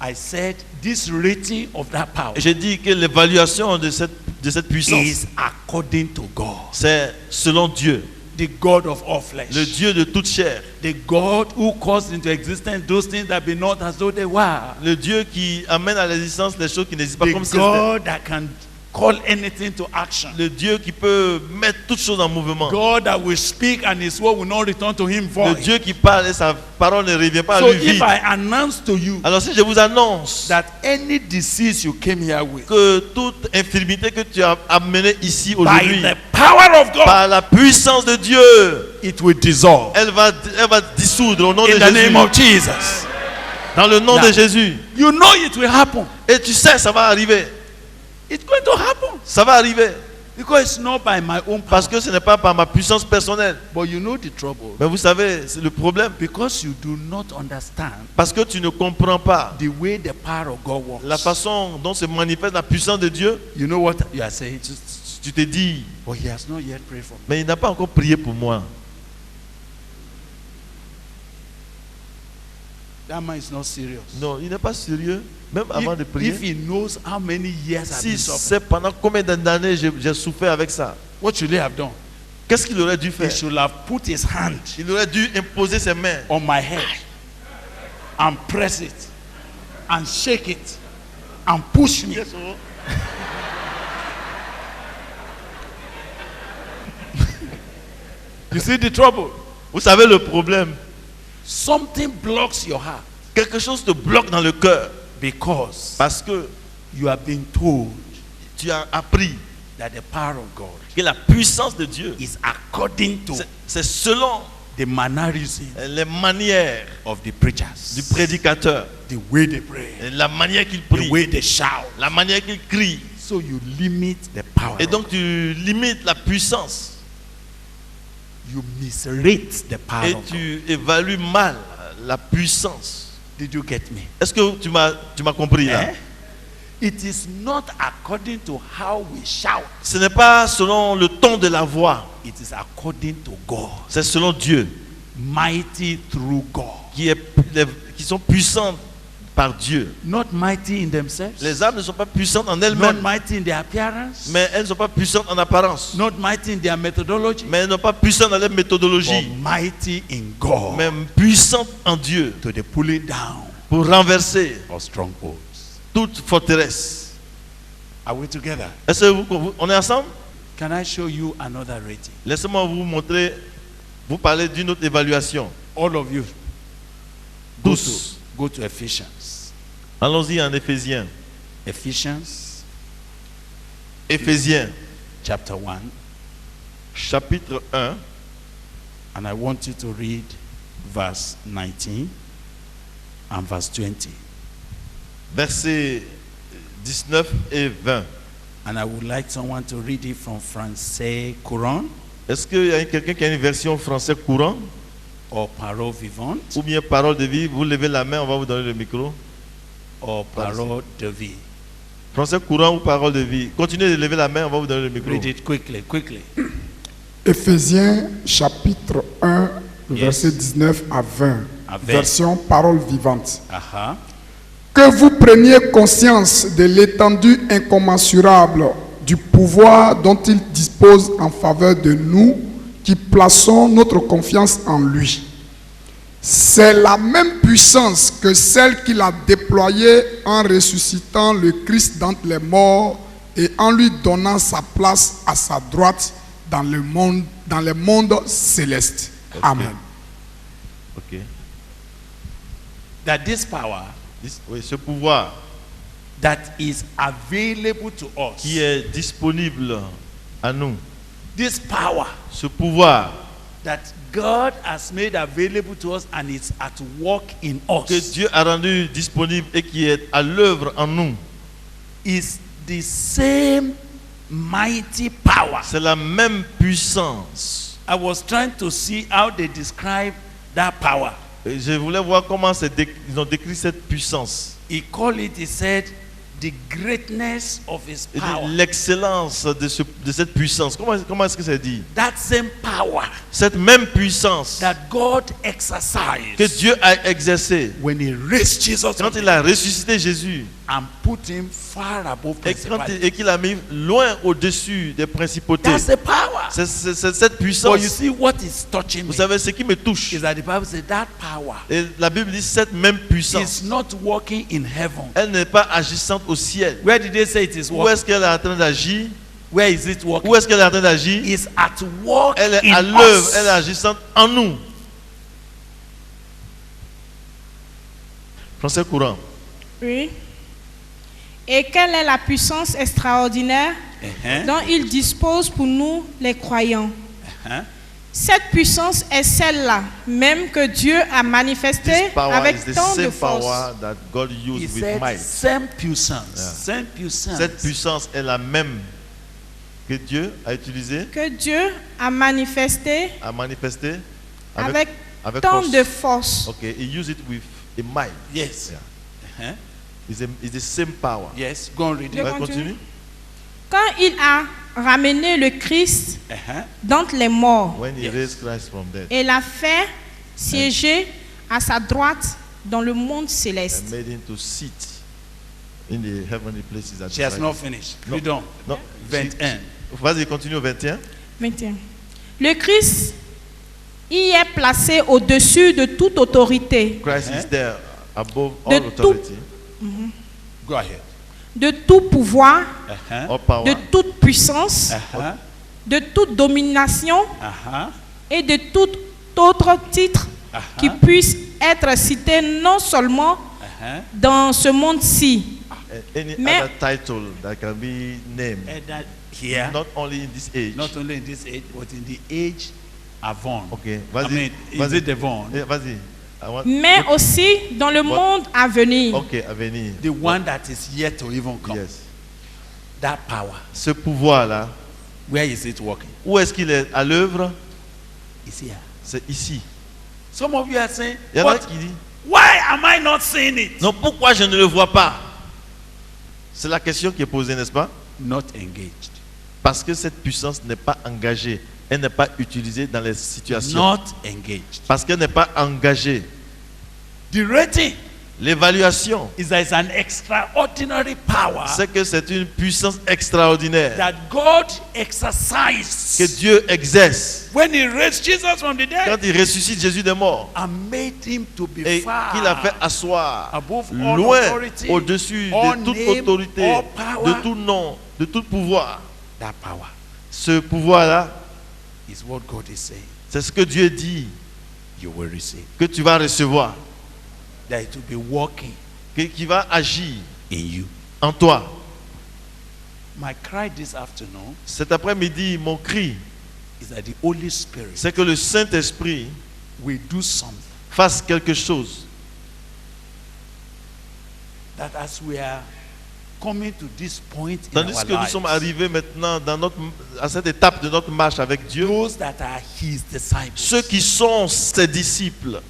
I said this rating of that power Et j'ai dit que l'évaluation de cette puissance, is according to God, c'est selon Dieu, the God of all flesh, le Dieu de toute chair, the God who caused into existence those things that be not as though they were, le Dieu qui amène à l'existence les choses qui n'existent pas comme the si c'était, God that can call anything to action, le Dieu qui peut mettre toutes choses en mouvement, God that will speak and his word will not return to him le void. Dieu qui parle et sa parole ne revient pas à So lui if vide. I announce to you Alors si je vous annonce that any disease you came here with, que toute infirmité que tu as amenée ici by aujourd'hui, the power of God, par la puissance de Dieu, it will dissolve elle va dissoudre au nom de in the Jésus. name of Jesus. Dans le nom Now, de Jésus. You know it will happen. Et tu sais, ça va arriver. It's going to happen Ça va arriver. because it's not by my own power. Parce que ce n'est pas par ma puissance personnelle. But you know the trouble, Mais vous savez, c'est le problème. because you do not understand Parce que tu ne comprends pas the way the power of God works. la façon dont se manifeste la puissance de Dieu. You know what you are saying? Tu te dis, But he has not yet prayed for me. mais il n'a pas encore prié pour moi. That man is not serious. Non, il n'est pas sérieux. Même avant de If prier. he knows how many years I've Si been suffering, c'est pendant combien d'années j'ai souffert avec ça, what should he have done? qu'est-ce qu'il aurait dû He faire? should have put his hand Il aurait dû imposer ses mains on my head and press it and shake it and push me. You see the trouble? Vous savez le problème? Something blocks your heart Quelque chose te bloque dans le cœur because parce que you have been told tu as appris that the power of God que la puissance de Dieu, is according to c'est selon the mannerism les manières of the preachers, du prédicateur, the way they pray, la manière qu'il the prie, way they shout. la manière qu'il crie. So you limit the power. Et donc tu limites la puissance you misrate the power et of God. tu évalues mal la puissance. Did you get me? Est-ce que tu m'as compris là? It is not according to how we shout. Ce n'est pas selon le ton de la voix, It is according to God. c'est selon Dieu Mighty through God. qui sont puissantes par Dieu. Not mighty in themselves. Les âmes ne sont pas puissantes en Not elles-mêmes, mighty in their appearance. mais elles ne sont pas puissantes en apparence, Not mighty in their methodology. mais elles ne sont pas puissantes dans leur But méthodologie, mighty in God. mais puissantes en Dieu To the pulling down pour renverser of strongholds. toute forteresse. Are we together? Est-ce que on est ensemble? Can I show you another rating? Laissez-moi vous montrer, vous parler d'une autre évaluation. All of you. Go Tous. to Ephesians. Allons-y en Éphésiens. Ephesians Éphésiens, chapter 1. chapitre 1, And I want you to read verse 19 and verse 20. Versets 19 et 20. And I would like someone to read it from Français Courant Est-ce qu'il y a quelqu'un qui a une version français courant or Parole Vivante ou bien parole de vie? Vous levez la main, on va vous donner le micro. or Parole de Vie. Français courant ou parole de vie? Continuez de lever la main, on va vous donner le micro. Read it quickly, quickly. Éphésiens chapitre 1, Yes. versets 19 à 20. À 20. Version parole vivante. Aha. Que vous preniez conscience de l'étendue incommensurable du pouvoir dont il dispose en faveur de nous qui plaçons notre confiance en lui. C'est la même puissance que celle qu'il a déployée en ressuscitant le Christ d'entre les morts et en lui donnant sa place à sa droite dans le monde céleste. Amen. Ok. That this power Oui, ce pouvoir that is available to us, qui est disponible à nous, this power ce pouvoir that God has made available to us and is at work in que us, Dieu a rendu disponible et qui est à l'œuvre en nous, is the same mighty power. c'est la même puissance. I was trying to see how they describe that power. Et je voulais voir comment ils ont décrit cette puissance. He said, the greatness of his Et power. l'excellence de cette puissance. Comment est-ce que c'est dit? That same power Cette même puissance that God exercised que Dieu a exercée when he raised Jesus quand il a ressuscité Jésus and put him far above principalities. et qu'il a mis loin au-dessus des principautés. That's the power. C'est cette But you puissance. see what is touching Vous me savez, ce qui me touche, is that the Bible says that power et la Bible dit cette même is puissance, not working in heaven. elle n'est pas agissante au ciel. Where did they say it is Où working? est-ce qu'elle est en train d'agir? Where is it working? Où est-ce qu'elle est en train d'agir? Is at work Elle est in à l'œuvre, us. elle est agissante en nous. Français courant. Oui. Et quelle est la puissance extraordinaire Uh-huh. dont il dispose pour nous les croyants? Uh-huh. Cette puissance est celle-là même que Dieu a manifestée This power avec is the tant de same force. power that God He used with said, might. same puissance. Yeah. Same puissance. Cette puissance est la même que Dieu a utilisée, Que Dieu a manifestée a manifesté avec avec tant force. de force. Okay, he used it with a might. Yes. Yeah. Uh-huh. It's the same power. Yes. Go on read Je it. Ouais, continue. continue. Quand il a ramené le Christ Uh-huh. d'entre les morts When he Yes. raised Christ from dead et l'a fait siéger à sa droite dans le monde céleste. and made him to sit in the heavenly places at She has his not right. finished. No. Read on. No, 21. Vas-y, continue au 21. 21. Le Christ y est placé au-dessus de toute autorité, Christ is there above De all authority, Go ahead. de tout pouvoir, Uh-huh. all power, de toute puissance, Uh-huh. de toute domination Uh-huh. et de tout autre titre qui Uh-huh. puisse être cité non seulement Uh-huh. dans ce monde-ci, any Mais- other title that can be named, And that here, not only in this age. not only in this age, but in the age avant. Okay, I vas-y, mean, is vas-y. it devant? Eh, vas-y. I want- mais aussi dans le monde à venir. Ok, à venir. The one that is yet to even come. Yes. That power. Ce pouvoir-là, Where is it working? où est-ce qu'il est à l'œuvre? It's here. C'est ici. Some of you are saying, Il y en a "But qui disent, why am I not seeing it?" non, pourquoi je ne le vois pas? C'est la question qui est posée, n'est-ce pas? Not engaged. Parce que cette puissance n'est pas engagée. Elle n'est pas utilisée dans les situations. Not engaged. Parce qu'elle n'est pas engagée. The rating L'évaluation, is that it's an extraordinary power c'est que c'est une puissance extraordinaire that God que exercised Dieu exerce when He raised Jesus from the quand dead il ressuscite Jésus des morts and made Him to be et far qu'il a fait asseoir above all loin authority, au-dessus all de toute name, autorité, all power. de tout nom, de tout pouvoir. That power Ce pouvoir-là, is what God is saying. c'est ce que Dieu dit You will receive. que tu vas recevoir, That it will be working qui va agir in you. en toi. My cry this afternoon Cet après-midi, mon cri, is that the Holy Spirit c'est que le Saint-Esprit will do something. fasse quelque chose. That as we are coming to this point in Tandis our que nous lives, sommes arrivés maintenant à cette étape de notre marche avec Dieu, those that are His disciples, ceux qui sont ses disciples,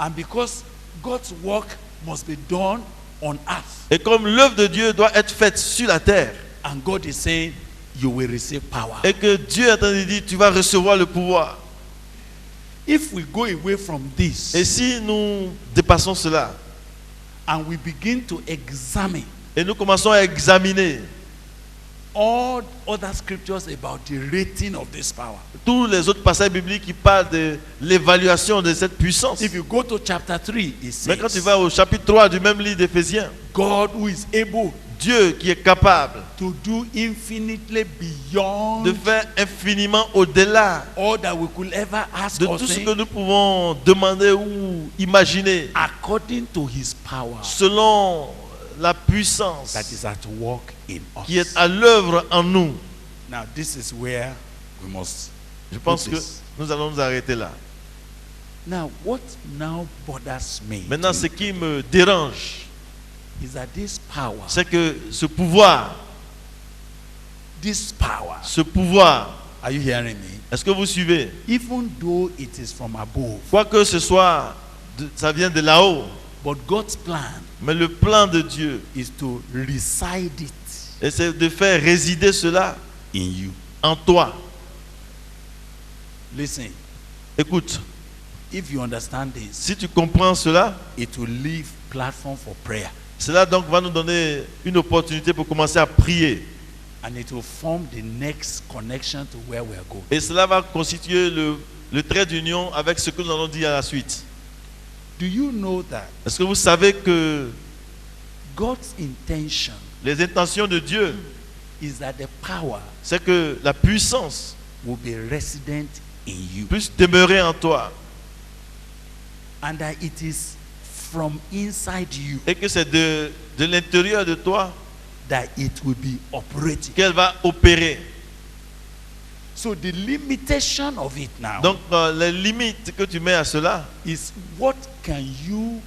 and because God's work must be done on earth, et comme l'œuvre de Dieu doit être faite sur la terre, and God is saying, you will receive power. et que Dieu est en train de dire, tu vas recevoir le pouvoir. If we go away from this Et si nous dépassons cela, and we begin to examine et nous commençons à examiner all other scriptures about the rating of this power, tous les autres passages bibliques qui parlent de l'évaluation de cette puissance. if you go to chapter 3, it Mais quand tu says, vas au chapitre 3 du même livre d'Éphésiens, God who is able Dieu qui est capable to do infinitely beyond de faire infiniment au-delà all that we could ever ask de or tout ce think, que nous pouvons demander ou imaginer, according to his power selon la puissance that is at work in qui us. est à l'œuvre en nous. Now this is where we must Je pense put que this. nous allons nous arrêter là. Now what now bothers me Maintenant, ce qui me dérange, is that this power, c'est que ce pouvoir, are you hearing me? est-ce que vous suivez? Even though it is from above, Quoi que ce soit, ça vient de là-haut, but God's plan mais le plan de Dieu, is to reside it et c'est de faire résider cela in you. en toi. Listen, Écoute, if you understand this, si tu comprends cela, it will leave platform for prayer, cela donc va nous donner une opportunité pour commencer à prier. and it will form the next connection to where we are going. Et cela va constituer le trait d'union avec ce que nous allons dire à la suite. Do you know that Est-ce que vous savez que God's intention les intentions de Dieu, is that the power c'est que la puissance will be resident in you, puisse demeurer en toi and that it is from inside you et que c'est de l'intérieur de toi that it will be operating. qu'elle va opérer. So the limitation of it now Donc les limites que tu mets à cela, is what can you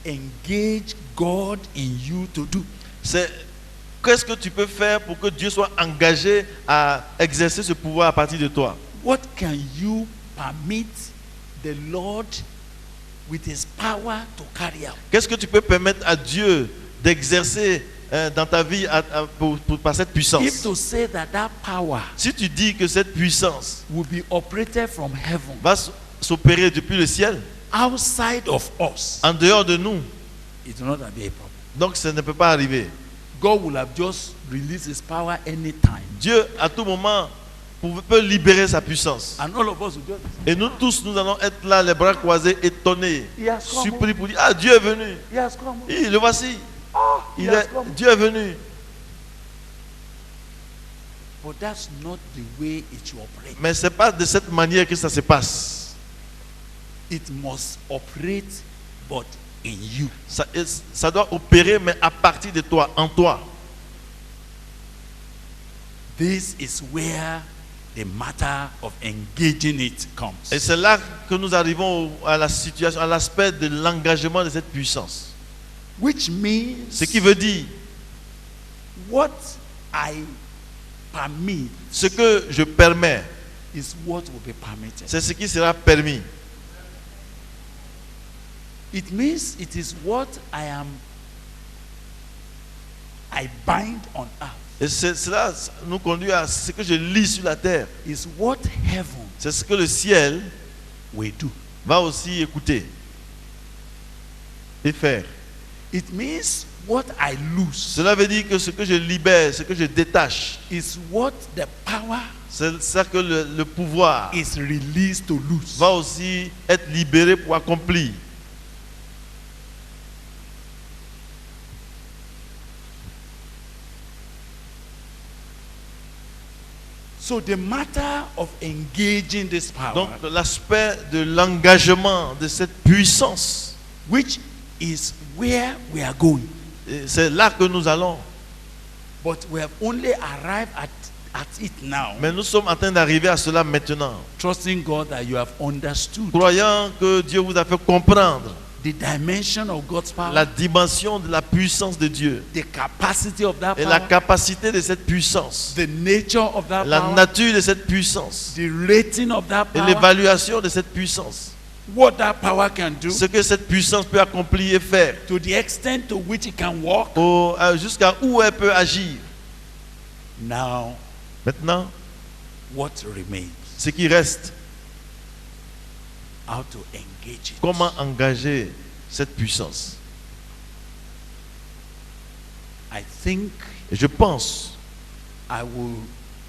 engage God in you to do? c'est qu'est-ce que tu peux faire pour que Dieu soit engagé à exercer ce pouvoir à partir de toi. What can you permit the Lord with his power to carry out? Qu'est-ce que tu peux permettre à Dieu d'exercer dans ta vie par cette If puissance? to say that that power Si tu dis que cette puissance will be operated from heaven va s'opérer depuis le ciel, outside of us, en dehors de nous, it will not be a problem. donc ça ne peut pas arriver. God will have just released his power anytime, Dieu, à tout moment, peut libérer sa puissance. and all of us will just Et nous tous, nous allons être là, les bras croisés, étonnés, He has come. surpris pour dire, ah, Dieu est venu. He has come. Le voici. He has come. Dieu est venu. But that's not the way it should operate. Mais ce n'est pas de cette manière que ça se passe. It must operate, but in you. Ça doit opérer, mais à partir de toi, en toi. This is where the matter of engaging it comes. Et c'est là que nous arrivons à la situation, à l'aspect de l'engagement de cette puissance. Which means Ce qui veut dire, what I permit ce que je permets, is what will be permitted. c'est ce qui sera permis. It means it is what I bind on earth. Et cela nous conduit à ce que je lis sur la terre. Is what heaven C'est ce que le ciel will do. va aussi écouter et faire. It means what I lose Cela veut dire que ce que je libère, ce que je détache, is what the power c'est ça que le pouvoir is released to lose. va aussi être libéré pour accomplir. So the matter of engaging this power, Donc l'aspect de l'engagement de cette puissance, which is where we are going, c'est là que nous allons. but we have only arrived at at it now, Mais nous sommes en train d'arriver à cela maintenant. trusting God that you have understood Croyant que Dieu vous a fait comprendre the dimension of God's power, la dimension de la puissance de Dieu the capacity of that et la power, capacité de cette puissance, the nature of that la power, nature de cette puissance the rating of that et power, l'évaluation de cette puissance. what that power can do, Ce que cette puissance peut accomplir et faire, to the extent to which it can work. jusqu'à où elle peut agir. Now, Maintenant, what remains? ce qui reste, How to engage it. comment engager cette puissance. I think Et je pense, I will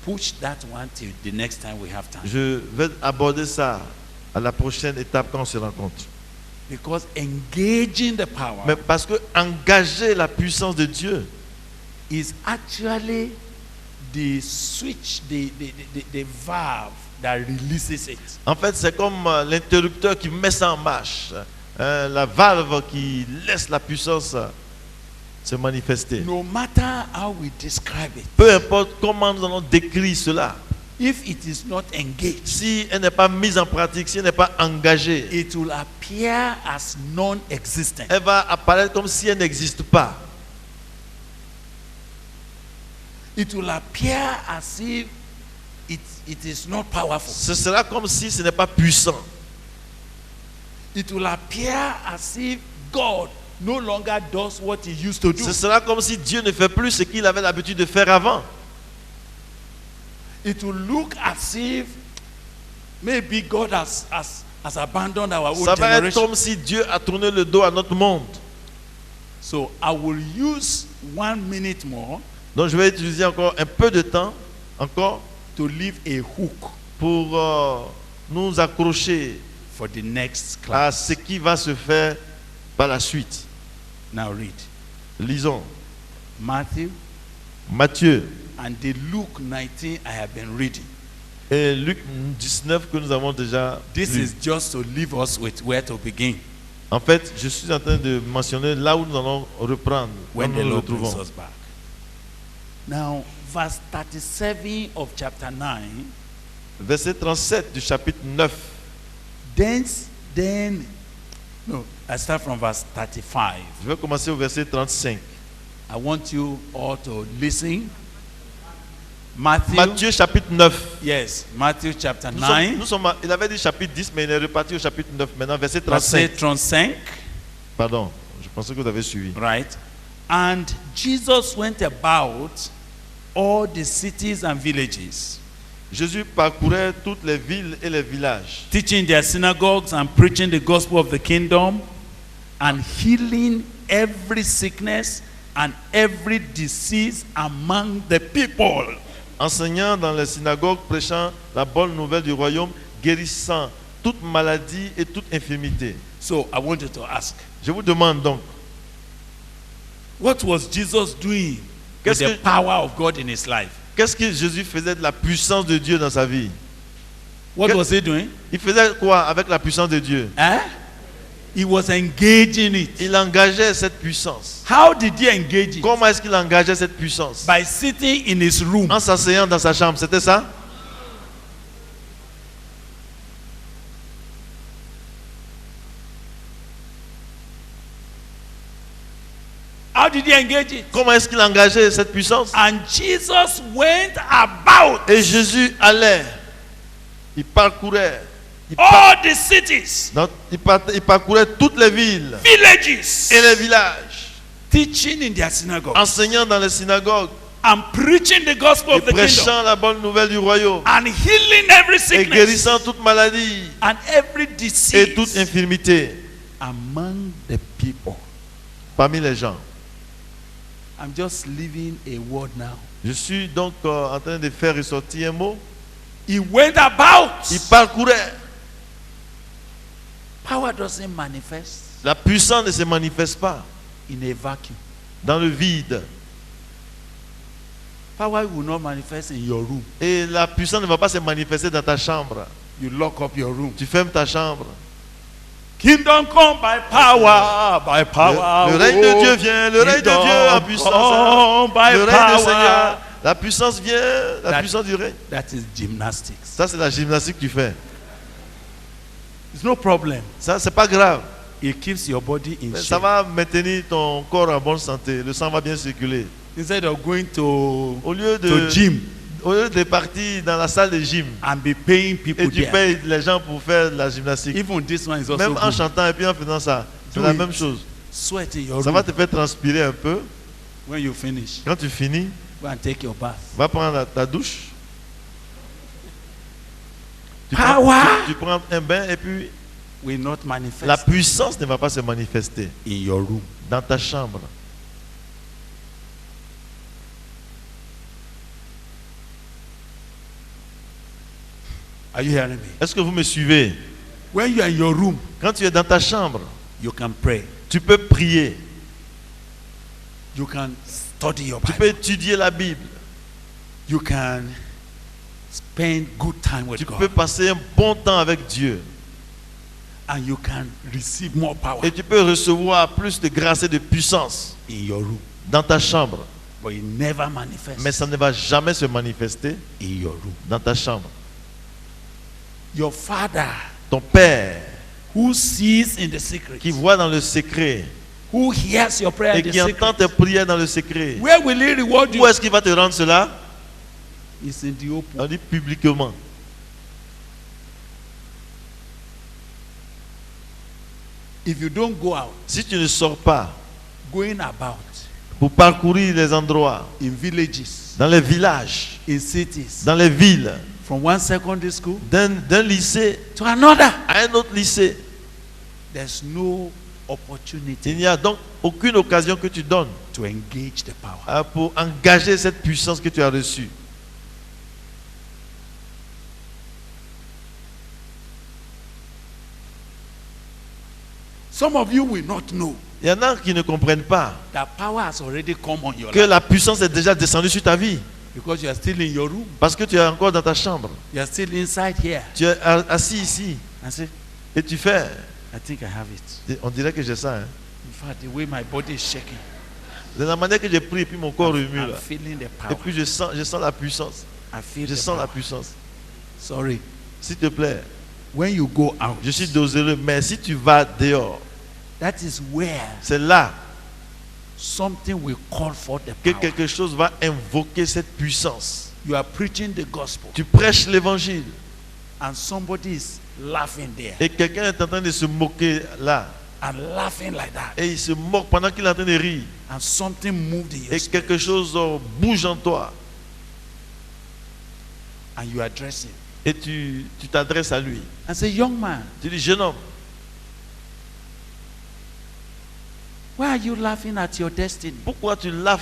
push that one till the next time we have time. je vais aborder ça à la prochaine étape quand on se rencontre. Because engaging the power Mais parce que engager la puissance de Dieu, is actually the switch, the valve that releases it. en fait, c'est comme l'interrupteur qui met ça en marche, la valve qui laisse la puissance se manifester. No matter how we describe it, Peu importe comment nous allons décrire cela, if it is not engaged, si elle n'est pas mise en pratique, si elle n'est pas engagée, it will appear as non-existent. elle va apparaître comme si elle n'existe pas. It will appear as if it is not powerful. Ce sera comme si ce n'est pas puissant. It will appear as if God no longer does what he used to do. Ce sera comme si Dieu ne fait plus ce qu'il avait l'habitude de faire avant. It will look as if maybe God has abandoned our own Ça va être generation. comme si Dieu a tourné le dos à notre monde. So I will use 1 minute more Donc je vais utiliser encore un peu de temps, encore, to leave a hook pour nous accrocher for the next à class. ce qui va se faire par la suite. Now read Lisons Matthew Matthieu and the Luke 19 I have been reading. et Luc 19 que nous avons déjà This lu. is just to leave us with where to begin En fait, je suis en train de mentionner là où nous allons reprendre quand when nous the nous Lord brings retrouvons. us back. Now, verse 37 of chapter 9. Verset 37 du chapitre 9. Then, no, I start from verse 35. Je vais commencer au verset 35. I want you all to listen. Matthew, Matthieu chapitre 9. yes, Matthew chapter Nous 9, sommes il avait dit chapitre 10, mais il est reparti au chapitre 9. Maintenant, verset verset 35. 35, Pardon, je pensais que vous avez suivi. right? And Jesus went about all the cities and villages, Jésus parcourait toutes les villes et les villages, teaching their synagogues and preaching the gospel of the kingdom and healing every sickness and every disease among the people. enseignant dans les synagogues, prêchant la bonne nouvelle du royaume, guérissant toute maladie et toute infirmité. So I want you to ask, Je vous demande donc, what was Jesus doing with Qu'est-ce the que- power of God in his life? qu'est-ce que Jésus faisait de la puissance de Dieu dans sa vie? What Que- was he doing? Il faisait quoi avec la puissance de Dieu? Eh? He was engaging it. Il engageait cette puissance. How did he engage it? Comment est-ce qu'il engageait cette puissance? By sitting in his room. En s'asseyant dans sa chambre, c'était ça? How did he engage it? Comment est-ce qu'il engageait cette puissance? And Jesus went about Et Jésus allait, il parcourait, all the cities, il parcourait toutes les villes villages, et les villages, teaching in their synagogue enseignant dans les synagogues and preaching the gospel et of the kingdom prêchant la bonne nouvelle du royaume and healing every et sickness guérissant toute maladie and every et toute disease infirmité among the people. parmi les gens. I'm just leaving a word now. Je suis donc en train de faire ressortir un mot. He went about. Il parcourait. Power doesn't manifest La puissance ne se manifeste pas in a vacuum. dans le vide. Power will not manifest in your room. Et la puissance ne va pas se manifester dans ta chambre. You lock up your room. Tu fermes ta chambre. Kingdom come by power, Le règne de Dieu vient, le règne de Dieu en puissance. Come by Le règne du power, Seigneur La puissance vient, la That- puissance du règne. That is gymnastics. Ça, c'est la gymnastique que tu fais. It's no problem. Ça, c'est pas grave. It keeps your body in Mais ça shape. va maintenir ton corps en bonne santé. Le sang va bien circuler. Instead of going to Au lieu to gym de partir dans la salle de gym and be paying people et tu there. payes les gens pour faire de la gymnastique, Even this one is also même en good. chantant et puis en faisant ça, c'est Do la it. même chose. Sweat in your Ça room. va te faire transpirer un peu. When you finish, Quand tu finis, go and take your bath. va prendre ta douche. Tu Power prends, tu prends un bain et puis will not manifest la puissance ne va pas se manifester in your room. dans ta chambre. Are you hearing me? Est-ce que vous me suivez? When you are in your room, Quand tu es dans ta chambre, you can pray. tu peux prier, You can study your tu Bible. peux étudier la Bible, You can spend good time with tu God. peux passer un bon temps avec Dieu And you can receive more power et tu peux recevoir plus de grâce et de puissance in your room. dans ta chambre. But it never manifests Mais ça ne va jamais se manifester in your room. dans ta chambre. Your father Ton Père who sees in the secret, qui voit dans le secret who hears your prayer et in the qui entend secret, tes prières dans le secret, where will he reward you? où est-ce qu'il va te rendre cela? It's in the open. On dit publiquement. If you don't go out, Si tu ne sors pas going about pour parcourir les endroits, in villages, dans les villages, in cities, dans les villes, from one secondary school d'un lycée to another, à un autre lycée, there's no il opportunity n'y a donc aucune occasion que tu donnes to engage the power. pour engager cette puissance que tu as reçue. Some of you will not know Il y en a qui ne comprennent pas that power has already come on your que life la puissance est déjà descendue sur ta vie because you are still in your room. parce que tu es encore dans ta chambre. You are still inside here. Tu es assis ici I say, et tu fais. I think I have it. On dirait que j'ai ça. Hein. In fact, the way my body is shaking, De la manière que j'ai pris et puis mon corps remue I'm là. feeling the Et power. puis je sens la puissance. I feel Je the sens la power. puissance. Sorry. S'il te plaît, When you go out, je suis doséreux, mais si tu vas dehors, that is where c'est là something will call for the que power. quelque chose va invoquer cette puissance. You are preaching the gospel Tu prêches l'évangile and somebody is laughing there et quelqu'un est en train de se moquer là. and laughing like that, Et il se moque pendant qu'il est en train de rire. and something moved in your Et spirit, quelque chose bouge en toi. and you are dressing Et tu t'adresses à lui. and say, young man, Tu dis, jeune homme, why are you laughing at your destiny? pourquoi tu laves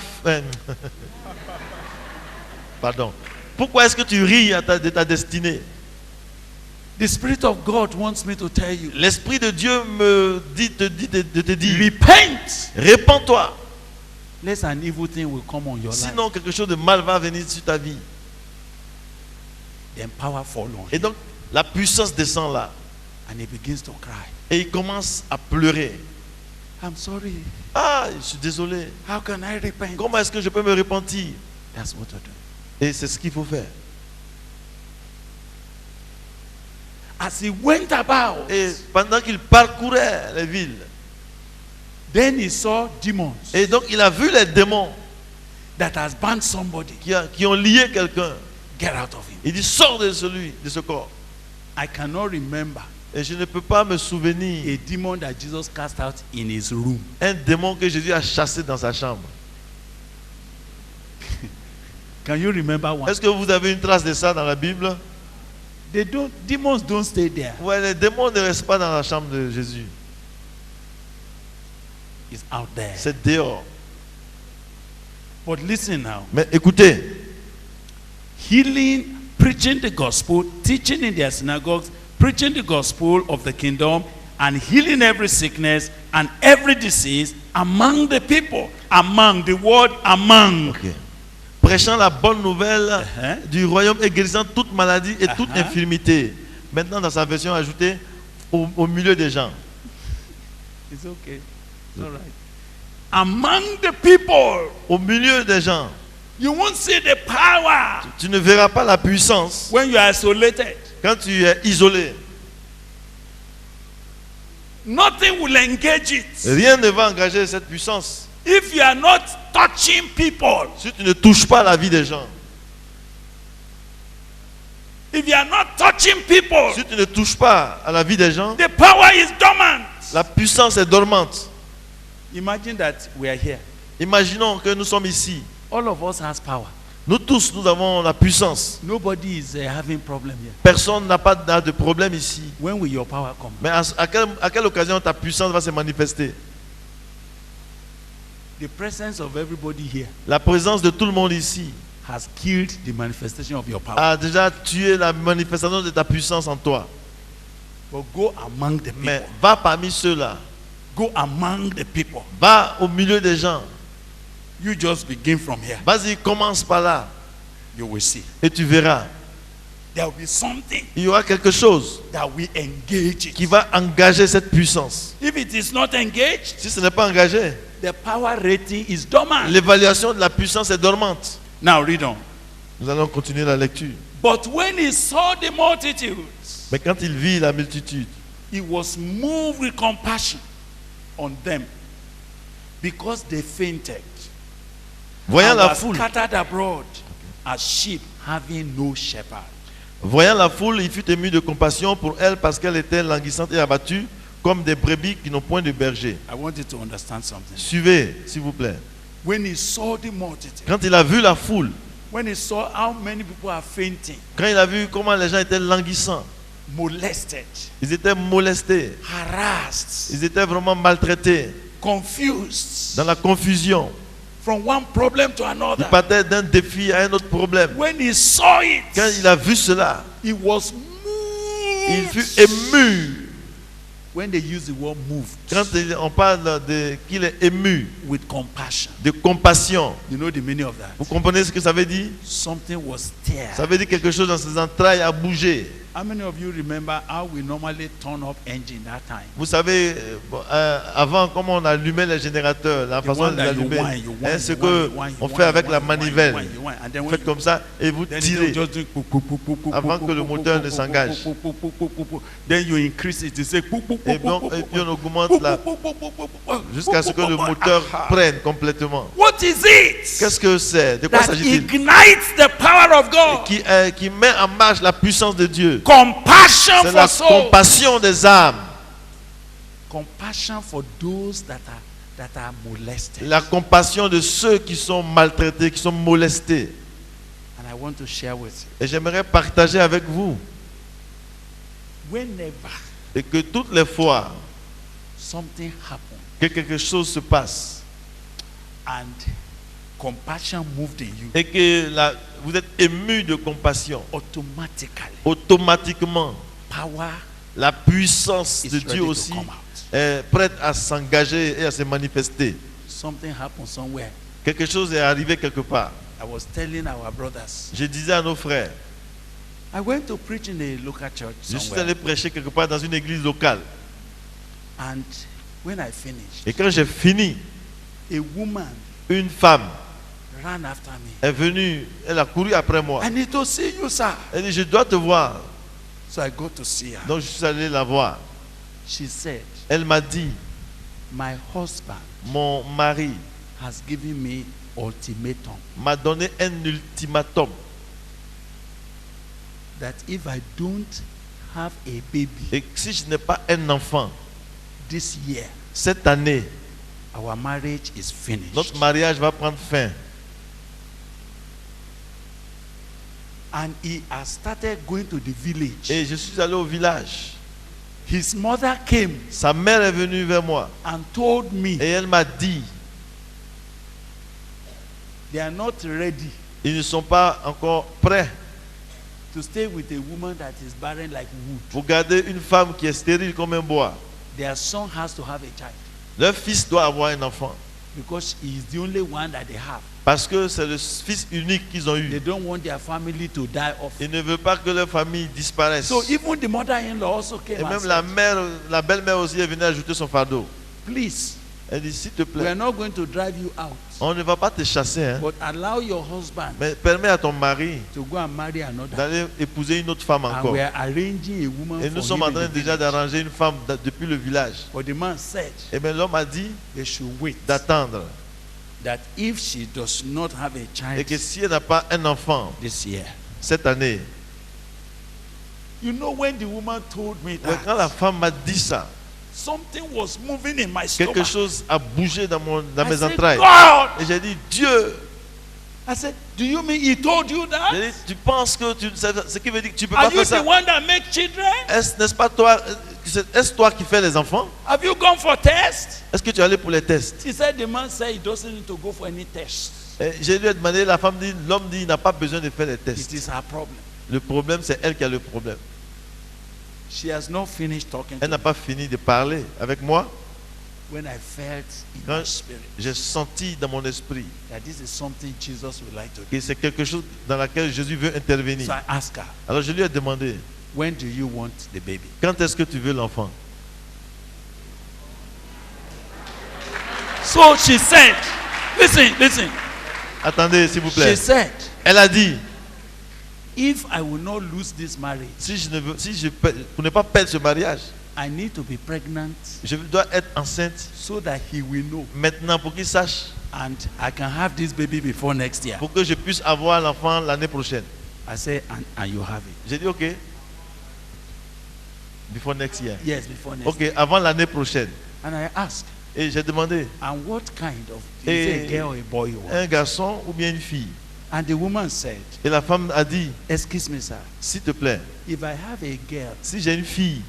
Pardon. Pourquoi est-ce que tu ris de ta destinée? The Spirit of God wants me to tell you, L'Esprit de Dieu me dit de te dire, repent, répands-toi. lest an evil thing will come on your life. Sinon, quelque chose de mal va venir sur ta vie. Then power fall on Et him, donc, la puissance descend là. and he begins to cry. Et il commence à pleurer. I'm sorry. Ah, je suis désolé. How can I repent? Comment est-ce que je peux me repentir? That's what to do. Et c'est ce qu'il faut faire. As he went about, Et pendant qu'il parcourait les villes, then he saw demons et donc il a vu les démons that has bound somebody. qui ont lié quelqu'un. Get out of him. Il dit, sors de ce corps. I cannot remember Et je ne peux pas me souvenir a demon that Jesus cast out in his room. un démon que Jésus a chassé dans sa chambre. Can you remember one? Est-ce que vous avez une trace de ça dans la Bible? Demons don't stay there. Ouais, les démons ne restent pas dans la chambre de Jésus. It's out there. C'est dehors. But listen now. Mais écoutez, Healing, preaching the gospel, teaching in their synagogues, preaching the gospel of the kingdom, and healing every sickness and every disease among the people. Among, the word among. ok. Prêchant la bonne nouvelle Uh-huh. du royaume et guérissant toute maladie et toute Uh-huh. infirmité. Maintenant, dans sa version ajoutée, au milieu des gens. It's okay. It's all right. Among the people. Au milieu des gens. You won't see the power Tu ne verras pas la puissance when you are isolated. quand tu es isolé. Nothing will engage it. Rien ne va engager cette puissance If you are not touching people, si tu ne touches pas la vie des gens. if you are not touching people, Si tu ne touches pas à la vie des gens, the power is dormant. la puissance est dormante. Imagine that we are here. Imaginons que nous sommes ici. All of us has power. Nous tous, nous avons la puissance. Nobody is having problem here. Personne n'a pas de problème ici. When will your power come? Mais à quelle occasion ta puissance va se manifester? The presence of everybody here La présence de tout le monde ici has killed the manifestation of your power. a déjà tué la manifestation de ta puissance en toi. But go among the people. Mais va parmi ceux-là. Go among the people. Va au milieu des gens. You just begin from here. Vas-y, commence par là. You will see. Et tu verras. There will be something Il y aura quelque chose that will engage it. qui va engager cette puissance. If it is not engaged, Si ce n'est pas engagé, the power rating is dormant. l'évaluation de la puissance est dormante. Now read on. Nous allons continuer la lecture. But when he saw the multitudes, Mais quand il vit la multitude, he was moved with compassion on them because they fainted voyant and la were foule, scattered abroad as sheep having no shepherd. voyant la foule, il fut ému de compassion pour elle parce qu'elle était languissante et abattue comme des brebis qui n'ont point de berger. I want you to understand something. Suivez, s'il vous plaît. When he saw the multitude, Quand il a vu la foule, when he saw how many people are fainting, quand il a vu comment les gens étaient languissants, molested, ils étaient molestés, harassed, ils étaient vraiment maltraités, confused dans la confusion. from one problem to Ils another. partaient d'un défi à un autre problème. When he saw it, Quand il a vu cela, he was il moved. fut ému. When they use the word moved Quand on parle de qu'il est ému, with compassion, de compassion, you know the meaning of that? vous comprenez ce que ça veut dire? Something was stirred. Ça veut dire quelque chose dans ses entrailles a bougé. How many of you remember how we normally turn up engine that time? Vous savez, avant, comment on allumait les générateurs, la The façon one de that you l'allumer, wind, you wind, ce you que wind, you wind, on you fait wind, avec you la wind, you manivelle. wind, you wind, and then Vous when faites comme ça et vous then tirez. you just do Avant que le moteur ne s'engage. Then you increase it. You say Et puis on augmente là jusqu'à ce que le moteur prenne complètement. What is it Qu'est-ce que c'est? De quoi that s'agit-il? ignites the power of God? Qui met en marche la puissance de Dieu. Compassion C'est for la souls. compassion des âmes. Compassion for those that are molested. La compassion de ceux qui sont maltraités, qui sont molestés. And I want to share with you. Et j'aimerais partager avec vous Whenever et que toutes les fois something happens que quelque chose se passe and compassion moved in you, et que vous êtes ému de compassion, automatically automatiquement power la puissance is de ready Dieu to aussi come out. est prête à s'engager et à se manifester. Something happened somewhere. Quelque chose est arrivé quelque part. I was telling our brothers. Je disais à nos frères, I went to preach in a local church je suis somewhere. allé prêcher quelque part dans une église locale. And when I finished, Et quand j'ai fini, a woman une femme ran after me. est venue, elle a couru après moi. I need to see you, sir. Elle dit, je dois te voir. So I go to see her. Donc je suis allé la voir. She said, Elle m'a dit, my husband mon mari has given me ultimatum m'a donné un ultimatum that if I don't have a baby et que si je n'ai pas un enfant this year, cette année, our marriage is finished. notre mariage va prendre fin. And he has started going to the village. Et je suis allé au village. His mother came Sa mère est venue vers moi and told me et elle m'a dit, they are not ready ils ne sont pas encore prêts to stay with a woman that is barren like wood. pour garder une femme qui est stérile comme un bois. Their son has to have a child Leur fils doit avoir un enfant because he is the only one that they have. parce que c'est le fils unique qu'ils ont They eu. don't want their family to die off. Ils ne veulent pas que leur famille disparaisse. So even the mother-in-law also Et came and même said, la mère, la belle-mère aussi est venue ajouter son fardeau. please, Elle dit, s'il te We are plaît, not going to drive you out, on ne va pas te chasser, hein, but allow your husband mais permets à ton mari to go and marry another. d'aller épouser une autre femme And encore. we are arranging a woman Et nous for sommes him en in train the déjà village. d'arranger une femme depuis le village. But the man said Et bien l'homme a dit they should wait. d'attendre. That if she does not have a Et child que si elle n'a pas un enfant this year. cette année, You know, when the woman told me ouais, quand la that, femme m'a dit ça, something was moving in my quelque stomach. chose a bougé dans I mes said, entrailles. God! Et j'ai dit, Dieu, I said, do you mean he told you j'ai that? dit, tu penses que ce qui veut dire que tu ne peux Are pas you faire the ça? one that makes children? N'est-ce pas toi, est-ce toi qui fais les enfants? Have you gone for tests? Est-ce que tu es allé pour les tests? He said the man said he doesn't need to go for any tests. Et je lui ai demandé, la femme dit, l'homme dit, il n'a pas besoin de faire les It tests. is her problem. Le problème, c'est elle qui a le problème. She has not finished talking to Elle n'a me pas fini de parler avec moi. when I felt in Quand my spirit j'ai senti dans mon esprit that this is something Jesus would like to do. que c'est quelque chose dans lequel Jésus veut intervenir. So I asked her, Alors je lui ai demandé, when do you want the baby? quand est-ce que tu veux l'enfant? So she said, listen. Attendez, s'il vous She plaît. said, Elle a dit, if I will not lose this marriage, pour ne pas perdre ce mariage, I need to be pregnant je dois être enceinte so that he will know maintenant pour qu'il sache, and I can have this baby before next year. pour que je puisse avoir l'enfant l'année prochaine. I said, and you have it. J'ai dit, ok. Before next year. Yes, before next Ok, year. avant l'année prochaine. And I asked, Et j'ai demandé, and what kind of, is it a girl or a boy you want? un garçon ou bien une fille? And the woman said, Et la femme a dit, excuse me, sir, s'il te plaît, if I have a girl, si j'ai une fille,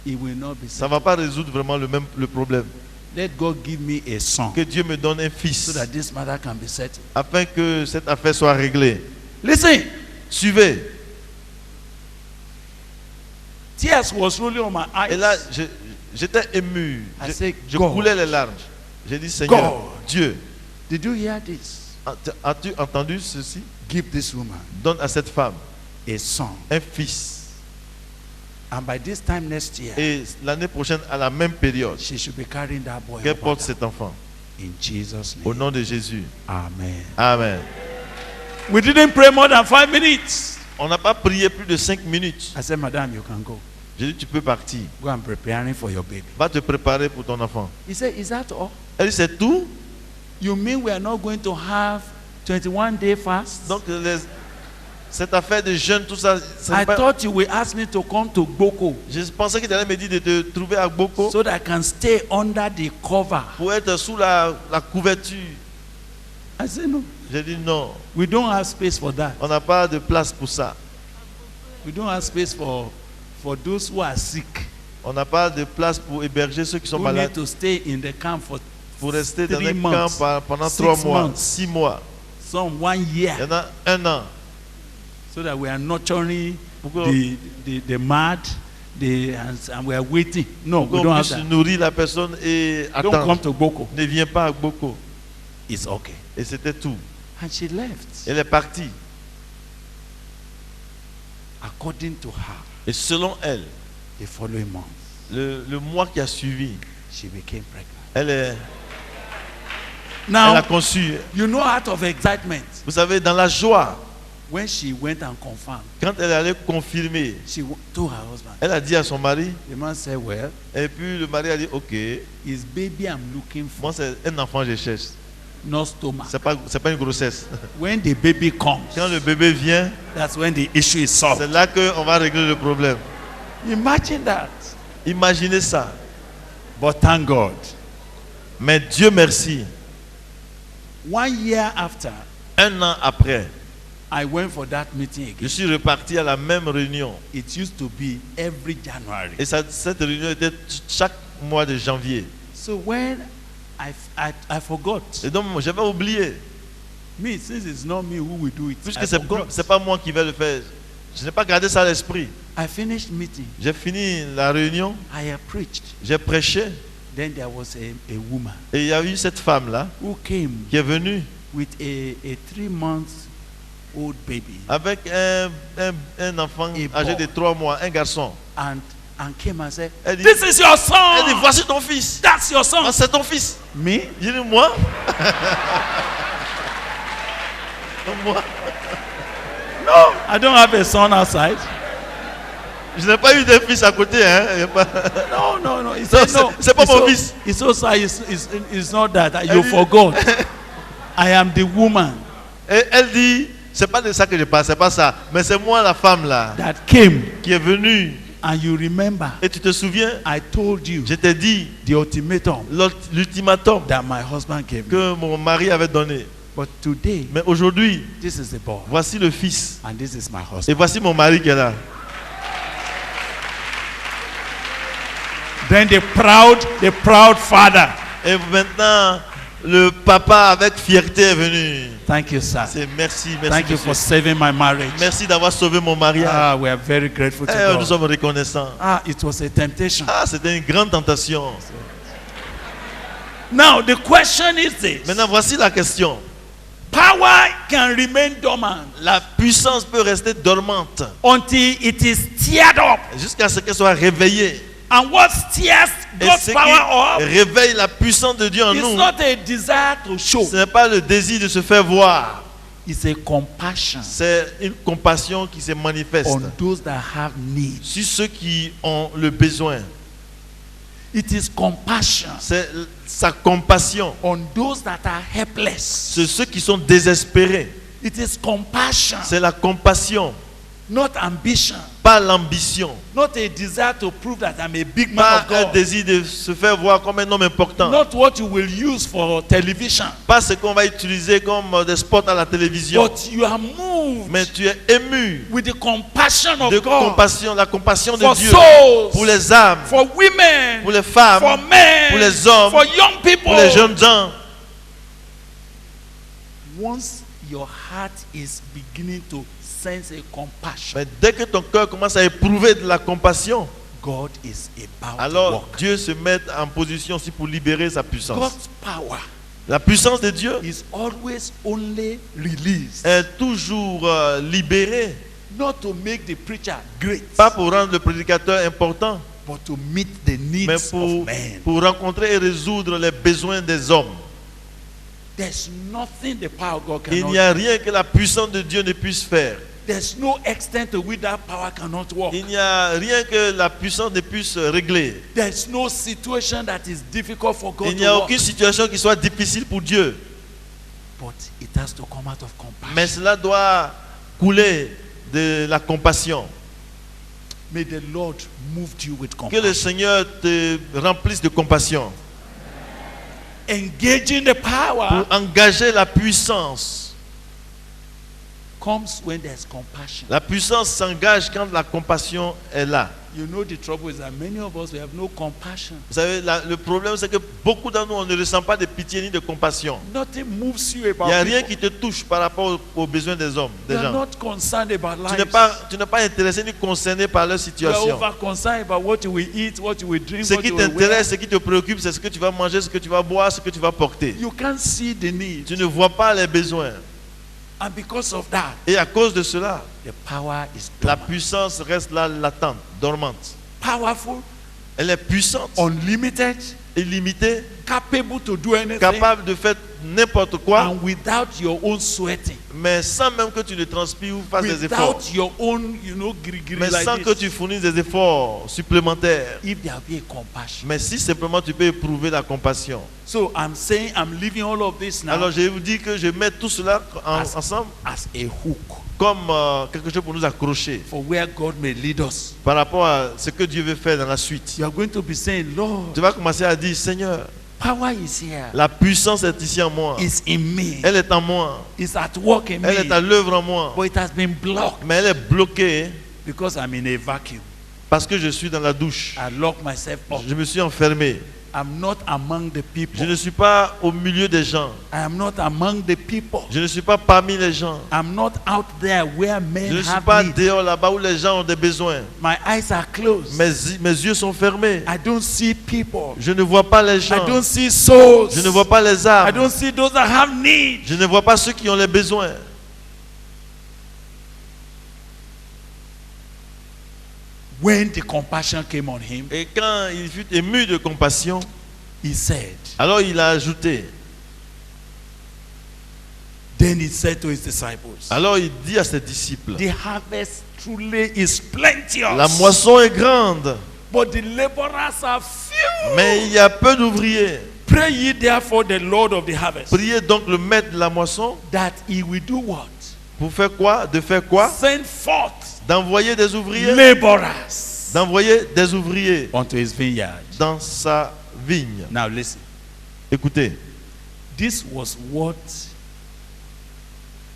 it will not be ça ne settled. va pas résoudre vraiment le problème. Let God give me a son Que Dieu me donne un so fils, that this matter can be settled. afin que cette affaire soit réglée. Listen, Suivez. tears was rolling on my Et eyes. là, j'étais ému. I said, Je God. coulais les larmes. J'ai dit, Seigneur, God. Dieu, Did you hear this? as-tu entendu ceci? Give this woman Donne à cette femme a son. un fils. And by this time next year, Et l'année prochaine, à la même période, she should be carrying that boy. qu'elle up porte and cet enfant. down. In Jesus' Au name. nom de Jésus. Amen. Amen. We didn't pray more than 5 minutes. On n'a pas prié plus de 5 minutes. I said, Madam, you can go. J'ai dit, tu peux partir. Go and preparing for your baby. Va te préparer pour ton enfant. He said, is that all? Elle dit, c'est tout? You mean we are not going to have 21-day fast? Donc, cette affaire de jeûne, tout ça, I thought you will ask me to come to Boko je pensais qu'il allait me dire de te trouver à Boko so that I can stay under the cover. pour être sous la couverture. I said, no, J'ai dit non, we don't have space for that. on n'a pas de place pour ça. We don't have space for those who are sick, On n'a pas de place pour héberger ceux qui sont who malades. need to stay in the camp for Pour rester dans 3 un months, camp pendant 6 3 mois, months. 6 mois. some 1 Il y year, en a 1 an. so that we are nurturing Pour the mad, and we are waiting. No, we qu'on don't have puisse that. nourrir la personne et Don't come attendre. to Boko. Ne viens pas à Boko. It's okay. Et c'était tout. And she left. Elle est partie. According to her, Et selon elle, the following month, le mois qui a suivi, she became pregnant. elle Now, a conçu. you know, out of excitement, Vous savez, dans la joie, when she went and confirmed, quand elle allait confirmer, told her husband. elle a dit à son mari, The man said, well, et puis le mari a dit, ok, his baby I'm looking for, moi c'est un enfant que je cherche. no stomach. C'est pas une grossesse. When the baby comes, Quand le bébé vient, that's when the issue is c'est solved. là qu'on va régler le problème. Imagine that. Imaginez ça. But thank God. Mais Dieu merci, 1 year after, 1 an après, I went for that meeting je again. suis reparti à la même réunion. It used to be every January. Et cette réunion était chaque mois de janvier. So when I forgot, Et donc j'avais oublié, me, since it's not me who will do it, puisque I forgot. c'est pas moi qui vais le faire. Je n'ai pas gardé ça à l'esprit. I finished meeting. J'ai fini la réunion, I have preached. j'ai prêché, Then there was a woman et il y a eu cette femme-là who came qui est venue with a 3-month-old baby, avec un enfant Et âgé bon. de 3 mois, un garçon. and and came and said, Elle dit, "This is your elle dit, son. voici ton fils. That's your Ah, son." c'est ton fils. Me? J'ai dit, moi? Moi? No, I don't have a son outside. Je n'ai pas eu de fils à côté. Hein. Il y a pas- No. He said, c'est- no. c'est pas It's mon so- fils. It's so sad. It's not that. You dit- forgot. I am the woman Et elle dit, c'est pas de ça que je parle, c'est pas ça. Mais c'est moi la femme là, that came. qui est venue. And you remember, Et tu te souviens, I told you je t'ai dit the ultimatum l'ultimatum that my husband gave me. que mon mari avait donné. But today, Mais aujourd'hui, this is the boy. voici le fils. And this is my Et husband. voici mon mari qui est là. Then the proud father. Et maintenant, le papa avec fierté est venu. Thank you, sir. C'est merci, Thank merci. you for monsieur. saving my marriage. Merci d'avoir sauvé mon mariage. Ah, we are very grateful to Eh, nous God. sommes reconnaissants. Ah, it was a temptation. Ah, c'était une grande tentation. Now, the question is this. Maintenant, voici la question. Power can remain dormant La puissance peut rester dormante until it is stirred up. jusqu'à ce qu'elle soit réveillée. And what stirs Et God's ce power up qui réveille la puissance de Dieu en is nous, not a desire to show. ce n'est pas le désir de se faire voir. It's a compassion C'est une compassion qui se manifeste on those that have needs. sur ceux qui ont le besoin. It is compassion C'est sa compassion on those that are helpless. sur ceux qui sont désespérés. It is compassion, C'est la compassion, not ambition, pas l'ambition, not a desire to prove that I'm a big man pas of un God. désir de se faire voir comme un homme important, Not what you will use for television, pas ce qu'on va utiliser comme des spots à la télévision, but you are moved mais tu es ému with the compassion of de God compassion, la compassion de for Dieu souls, pour les âmes, for women, pour les femmes, for men, pour les hommes, for young people. pour les jeunes gens. Once your heart is beginning to sense a compassion, Mais dès que ton cœur commence à éprouver de la compassion, God is about to alors work. Dieu se met en position aussi pour libérer sa puissance. God's power La puissance de Dieu is always only released, est toujours libérée, not to make the preacher great, pas pour rendre le prédicateur important, but to meet the needs mais of men. pour rencontrer et résoudre les besoins des hommes. There's nothing the power of God Il cannot n'y a rien que la puissance de Dieu ne puisse faire. There's no extent to which that power cannot work. Il n'y a rien que la puissance ne puisse régler. There's no situation that is difficult for God Il n'y to a work. aucune situation qui soit difficile pour Dieu. But it has to come out of compassion. Mais cela doit couler de la compassion. May the Lord move you with Que le compassion. Seigneur te remplisse de compassion. Engaging the power Pour engager la puissance. comes when there's compassion. La puissance s'engage quand la compassion est là. You know the trouble is that many of us we have no compassion. Vous savez, le problème c'est que beaucoup d'entre nous, on ne ressent pas de pitié ni de compassion. Nothing moves you Il about n'y a rien people. qui te touche par rapport aux besoins des hommes, des You are gens. not concerned about Tu life. n'es pas intéressé ni concerné par leur You are situation. over concerned about what you will eat, what you will drink, Ce what qui you will wear. t'intéresse, ce qui te préoccupe, c'est ce que tu vas manger, ce que tu vas boire, ce que tu vas porter. You can't see the need. Tu ne vois pas les besoins. And because of that, Et à cause de cela, the power is la dormant. puissance reste là, latente, dormante. Powerful, Elle est puissante, unlimited, illimitée, capable to do anything, capable de faire n'importe quoi, and without your own sweating, mais sans même que tu ne transpires ou fasses des efforts. without your own, gris Mais like sans this. que tu fournisses des efforts supplémentaires. If there be a compassion. Mais si simplement tu peux éprouver la compassion. So I'm saying I'm leaving all of this now Alors je vous dis que je mets tout cela As- ensemble as a hook comme quelque chose pour nous accrocher for where God may lead us. par rapport à ce que Dieu veut faire dans la suite. You are going to be saying, Lord, Tu vas commencer à dire, Seigneur, power is here, la puissance est ici en moi. is in me, Elle est en moi. is at work in Elle est à me, l'œuvre en moi. but it has been blocked Mais elle est bloquée because I'm in a vacuum. parce que je suis dans la douche. I lock myself up. Je me suis enfermé. I'm not among the people. Je ne suis pas au milieu des gens. I am not among the people. Je ne suis pas parmi les gens. I'm not out there where Je men ne suis have pas need. dehors là-bas où les gens ont des besoins. My eyes are closed. Mes yeux sont fermés. I don't see people. Je ne vois pas les I gens. don't see souls. Je ne vois pas les I âmes. don't see those that have need. Je ne vois pas ceux qui ont les besoins. when the compassion came on him, Et quand il fut ému de compassion, he said, alors il a ajouté, then he said to his disciples, alors il dit à ses disciples, the harvest truly is plenteous, la moisson est grande, but the laborers are few. mais il y a peu d'ouvriers. Pray ye therefore the Lord of the harvest, Priez donc le maître de la moisson that he will do what? pour faire quoi? De faire quoi? Send forth D'envoyer des ouvriers, laborers d'envoyer des ouvriers unto his vineyard. dans sa vigne. Now listen, Écoutez, this was what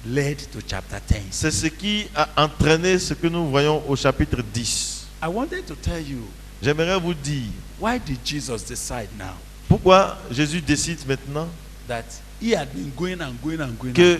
led to chapter 10. c'est ce qui a entraîné ce que nous voyons au chapitre 10. I wanted to tell you, J'aimerais vous dire, why did Jesus decide now pourquoi Jésus décide maintenant that he had been going and going and going que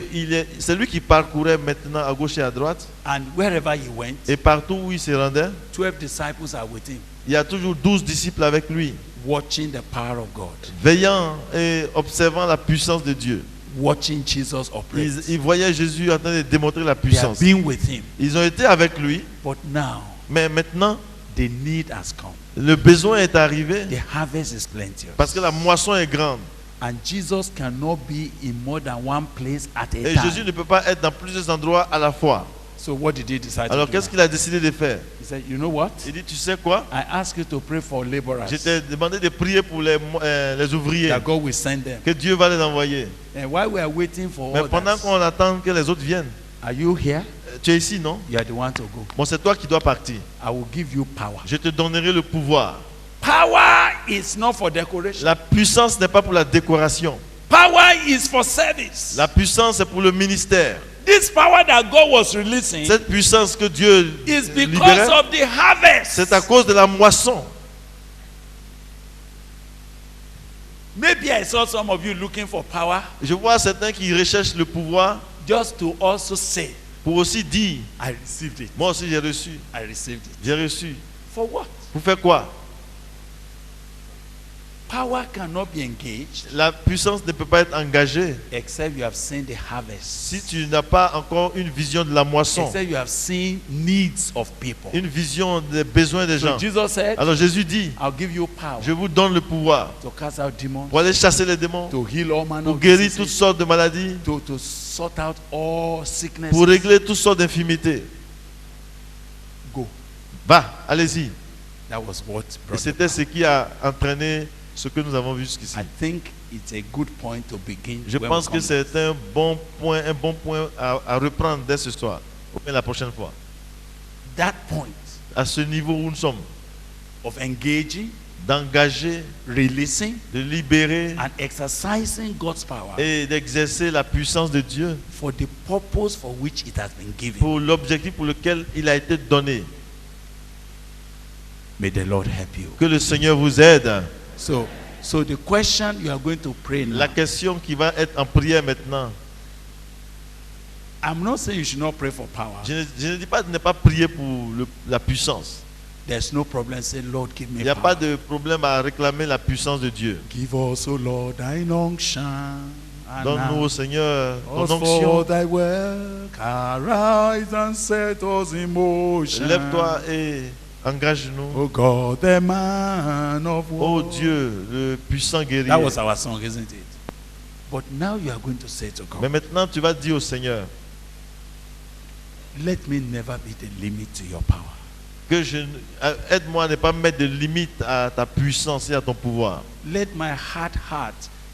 c'est lui qui parcourait maintenant à gauche et à droite, and wherever he went, et partout où il se rendait, 12 disciples are with him, il y a toujours 12 disciples avec lui, watching the power of God, veillant et observant la puissance de Dieu. watching Jesus operate. Ils voyaient Jésus en train de démontrer la They have puissance. been with him, Ils ont été avec lui, but now mais maintenant, the need has come. le besoin est arrivé The harvest is plenteous. parce que la moisson est grande. And Jesus cannot be in more than one place at a Et time. Jésus ne peut pas être dans plusieurs endroits à la fois. So what did he decide Alors to do? qu'est-ce qu'il a décidé de faire? He said, you know what? Il dit, tu sais quoi? I ask you to pray for laborers, Je t'ai demandé de prier pour les ouvriers, that God will send them. que Dieu va les envoyer. And while we are waiting for Mais pendant others, qu'on attend que les autres viennent, are you here? tu es ici, non? You are the one to go. Bon, c'est toi qui dois partir. I will give you power. Je te donnerai le pouvoir. Power is not for decoration. La puissance n'est pas pour la décoration. Power is for service. La puissance est pour le ministère. This power that God was releasing Cette puissance que Dieu is because libérait, of the harvest. c'est à cause de la moisson. Maybe I saw some of you looking for power Je vois certains qui recherchent le pouvoir just to also say, pour aussi dire, I received it. moi aussi j'ai reçu. I received it. J'ai reçu. For what? Pour faire quoi? Power cannot be engaged La puissance ne peut pas être engagée except you have seen the harvest. si tu n'as pas encore une vision de la moisson, Except you have seen needs of people. une vision des besoins des So gens. Jesus said, Alors Jésus dit, I'll give you power je vous donne le pouvoir to cast out demons, pour aller chasser les démons, to heal all manner pour of guérir toutes diseases, sortes de maladies, to sort out all sicknesses. pour régler toutes sortes d'infirmités. Go. Va, allez-y. That was what Et brought c'était the ce qui a entraîné ce que nous avons vu jusqu'ici. power. I think it's a good point to begin. Je when pense we que come. c'est un bon point à reprendre dès ce soir, ou bien la prochaine fois. That point À ce niveau où nous sommes, of engaging, d'engager, releasing, de libérer and exercising God's power et d'exercer la puissance de Dieu for the purpose for which it has been given. pour l'objectif pour lequel il a été donné. May the Lord help you. Que le Seigneur vous aide. So the question you are going to pray now. La question qui va être en prière maintenant, I'm not saying you should not pray for power. je ne dis pas de ne pas prier pour la puissance. There's no problem. Say, Lord, give me Il n'y a power. pas de problème à réclamer la puissance de Dieu. Give us, O Lord, thine unction. and Donne-nous au Seigneur us ton for onction. thy work. Arise and set us in motion. Lève-toi et engage-nous. O God, the man of war. Oh Dieu, le puissant guerrier. That was our song, isn't it? But now you are going to say to God, Mais maintenant, tu vas dire au Seigneur let me never be the limit to your power. que aide-moi à ne pas mettre de limite à ta puissance et à ton pouvoir. Let my heart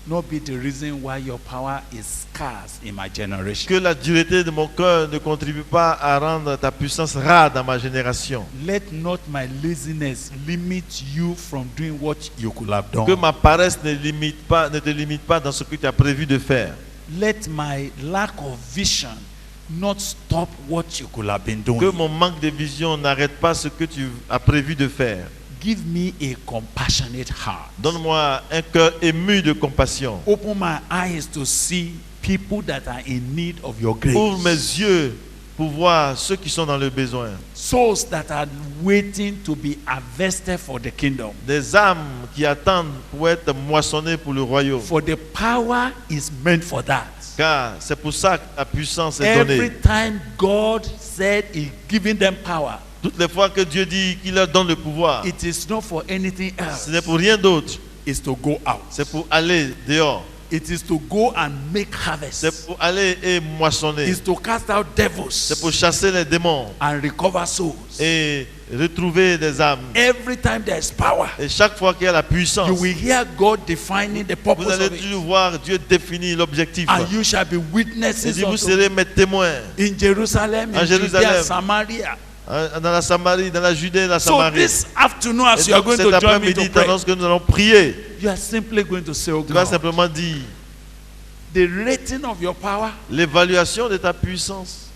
not be the reason why your power is scarce in my generation. Que la dureté de mon cœur ne contribue pas à rendre ta puissance rare dans ma génération. Let not my laziness limit you from doing what you could have done. Que ma paresse ne te limite pas dans ce que tu as prévu de faire. Let my lack of vision not stop what you could have been doing. Que mon manque de vision n'arrête pas ce que tu as prévu de faire. Give me a compassionate heart. Donne-moi un cœur ému de compassion. Open my eyes to see people that are in need of your grace. Ouvre mes yeux pour voir ceux qui sont dans le besoin. Souls that are waiting to be harvested for the kingdom. Des âmes qui attendent pour être moissonnées pour le royaume. For the power is meant for that. Car c'est pour ça que la puissance est Every donnée. time God said He's giving them power, Toutes les fois que Dieu dit qu'il leur donne le pouvoir, it is not for anything else. ce n'est pour rien d'autre. It's to go out. C'est pour aller dehors. It is to go and make harvest. C'est pour aller et moissonner. It's to cast out devils C'est pour chasser les démons and recover souls. et retrouver des âmes. Every time there is power, Et chaque fois qu'il y a la puissance, you will hear God defining the purpose vous allez of it. toujours voir Dieu définir l'objectif. And you shall be Et witnesses dit, vous unto serez mes témoins in Jerusalem, En in Judea, Jérusalem. Samaria. dans la Samarie, dans la Judée et la So Samarie. this afternoon, as Et you are donc, going cet to join me après-midi, to pray, tandis que nous allons prier, you are simply going to say, oh tu vas God, simplement dire the rating of your power, l'évaluation de ta puissance.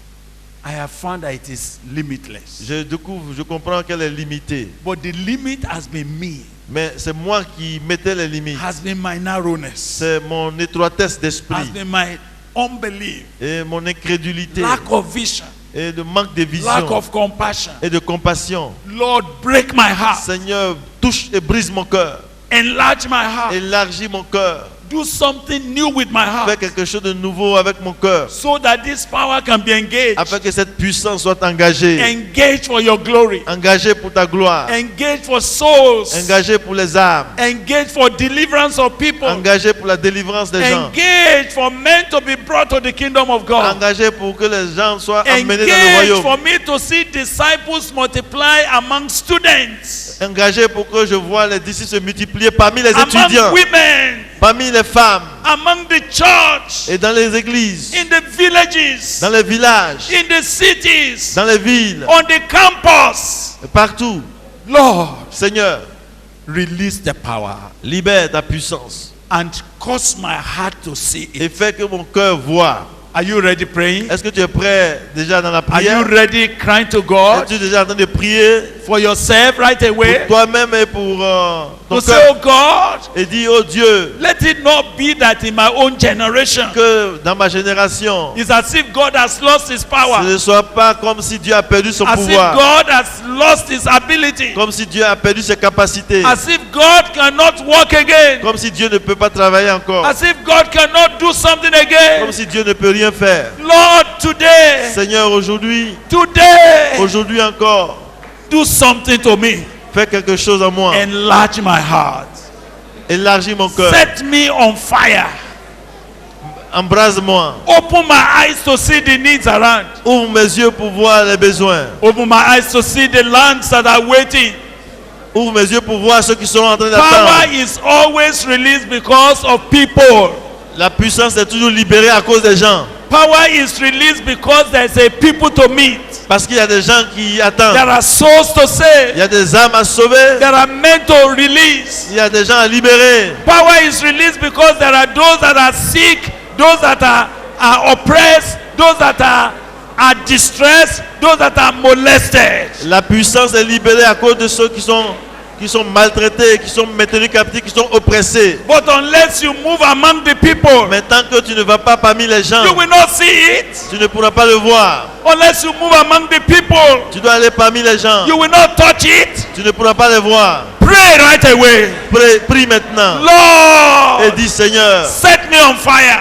I have found that it is limitless. Je découvre, je comprends qu'elle est limitée. But the limit has been me, Mais c'est moi qui mettais les limites. has been my narrowness, C'est mon étroitesse has d'esprit been my unbelief, et mon incrédulité lack of vision, et le manque de lack vision of compassion. et de compassion. Lord, break my heart, Seigneur, touche et brise mon cœur. enlarge my heart, Élargis mon cœur. do something new with my Fais heart, quelque chose de nouveau avec mon cœur. so that this power can be engaged, Afin que cette puissance soit engagée. engaged for your glory, Engagée pour ta gloire. engaged for souls, Engagée pour les âmes. engaged for deliverance of people, Engagée pour la délivrance des gens. engaged for men to be brought to the kingdom of God, Engagée pour que les gens soient amenés dans le engaged royaume. for me to see disciples multiply among students, Engagé pour que je vois les disciples se multiplier parmi les among étudiants, women, parmi les femmes among the church, et dans les églises, in the villages, dans les villages, in the cities, dans les villes, on the campus. partout. Lord, Seigneur, release the power libère ta puissance and cause my heart to see et it. fais que mon cœur voie. Are you ready praying? Est-ce que tu es prêt déjà dans la Are you prière? ready crying to God Es-tu déjà en train de prier for yourself right away? pour toi-même et pour ton To say, cœur oh God, et dis, oh Dieu, let it not be that in my own generation que dans ma génération, it's as if God has lost his ce power, ne soit pas comme si Dieu a perdu son as if pouvoir, God has lost his ability, comme si Dieu a perdu ses capacités, as if God cannot walk again, comme si Dieu ne peut pas travailler encore, as if God cannot do something again. comme si Dieu ne peut rien faire. Lord, today, Seigneur, aujourd'hui encore, do something to me. fais quelque chose en moi. Enlarge my heart. Élargis mon cœur. Set me on fire. Embrase-moi. Open my eyes to see the needs around. Ouvre mes yeux pour voir les besoins. Open my eyes to see the lands that are waiting. Ouvre mes yeux pour voir ceux qui sont en train Power d'attendre. is always released because of people. La puissance est toujours libérée à cause des gens. Power is released because there's a people to meet. Parce qu'il y a des gens qui attendent. There are souls to Il save. y a des âmes à sauver. There are men to release. Il y a des gens à libérer. Power is released because there are those that are sick, those that are oppressed, those that are distressed, those that are molested. La puissance est libérée à cause de ceux qui sont maltraités, qui sont maintenus captifs, qui sont oppressés. But unless you move among the people, Mais tant que tu ne vas pas parmi les gens, you will not see it. tu ne pourras pas le voir. Unless you move among the people, Tu dois aller parmi les gens. you will not touch it. Tu ne pourras pas les voir. Pray right away. Prie maintenant. Et Lord, dis, Seigneur, set me on fire.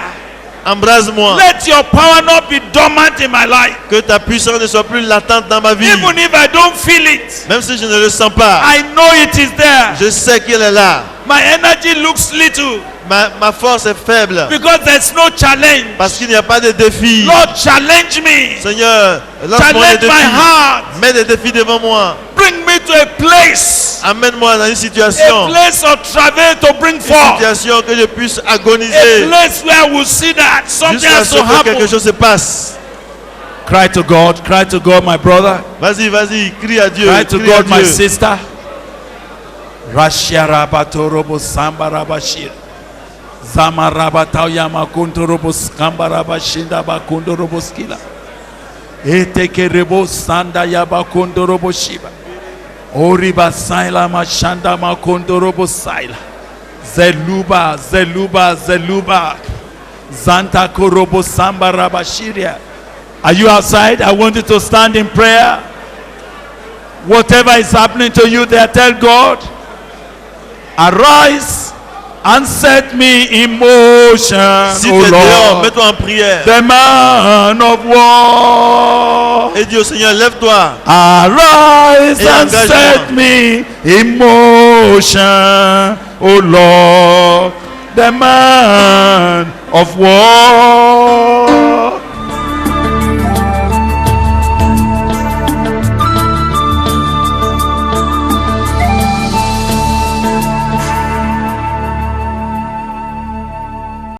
embrase-moi. Let your power not be dormant in my life. Que ta puissance ne soit plus latente dans ma vie. Even if I don't feel it, Même si je ne le sens pas, I know it is there. je sais qu'elle est là. My energy looks little Ma force est faible. because there's no challenge. Parce qu'il n'y a pas de défi. Lord, challenge me. Seigneur, lance-moi des Challenge my défis. heart. Mets des défis devant moi. Bring me to a place. Amène-moi dans une A situation. place of travail to bring Une forth. situation que je puisse A agoniser. place where we see that something Jusqu'à has ce to que quelque happen. chose se passe. Cry to God, my brother. Vas-y, crie à Dieu. Cry to Crie à God, my Dieu. sister. Rashiarabatorobo Sambarabashir. Zamarabatao Yamakuntorobo Skambarabashinda Bakundorobo Skila. Etekerebo Sanda Yabakundorobo Shiba. Oriba Saila Mashanda Makundorobo Saila. Zeluba, Zeluba, Zeluba. Zanta Korobo Sambarabashiria. Are you outside? I want you to stand in prayer. Whatever is happening to you there, tell God, arise and set me in motion, Si tu oh es dehors, Lord, mets-toi en prière. the man of war. Et dis au Seigneur, lève-toi. Arise Et and engage-moi. set me in motion, oh Lord, the man of war.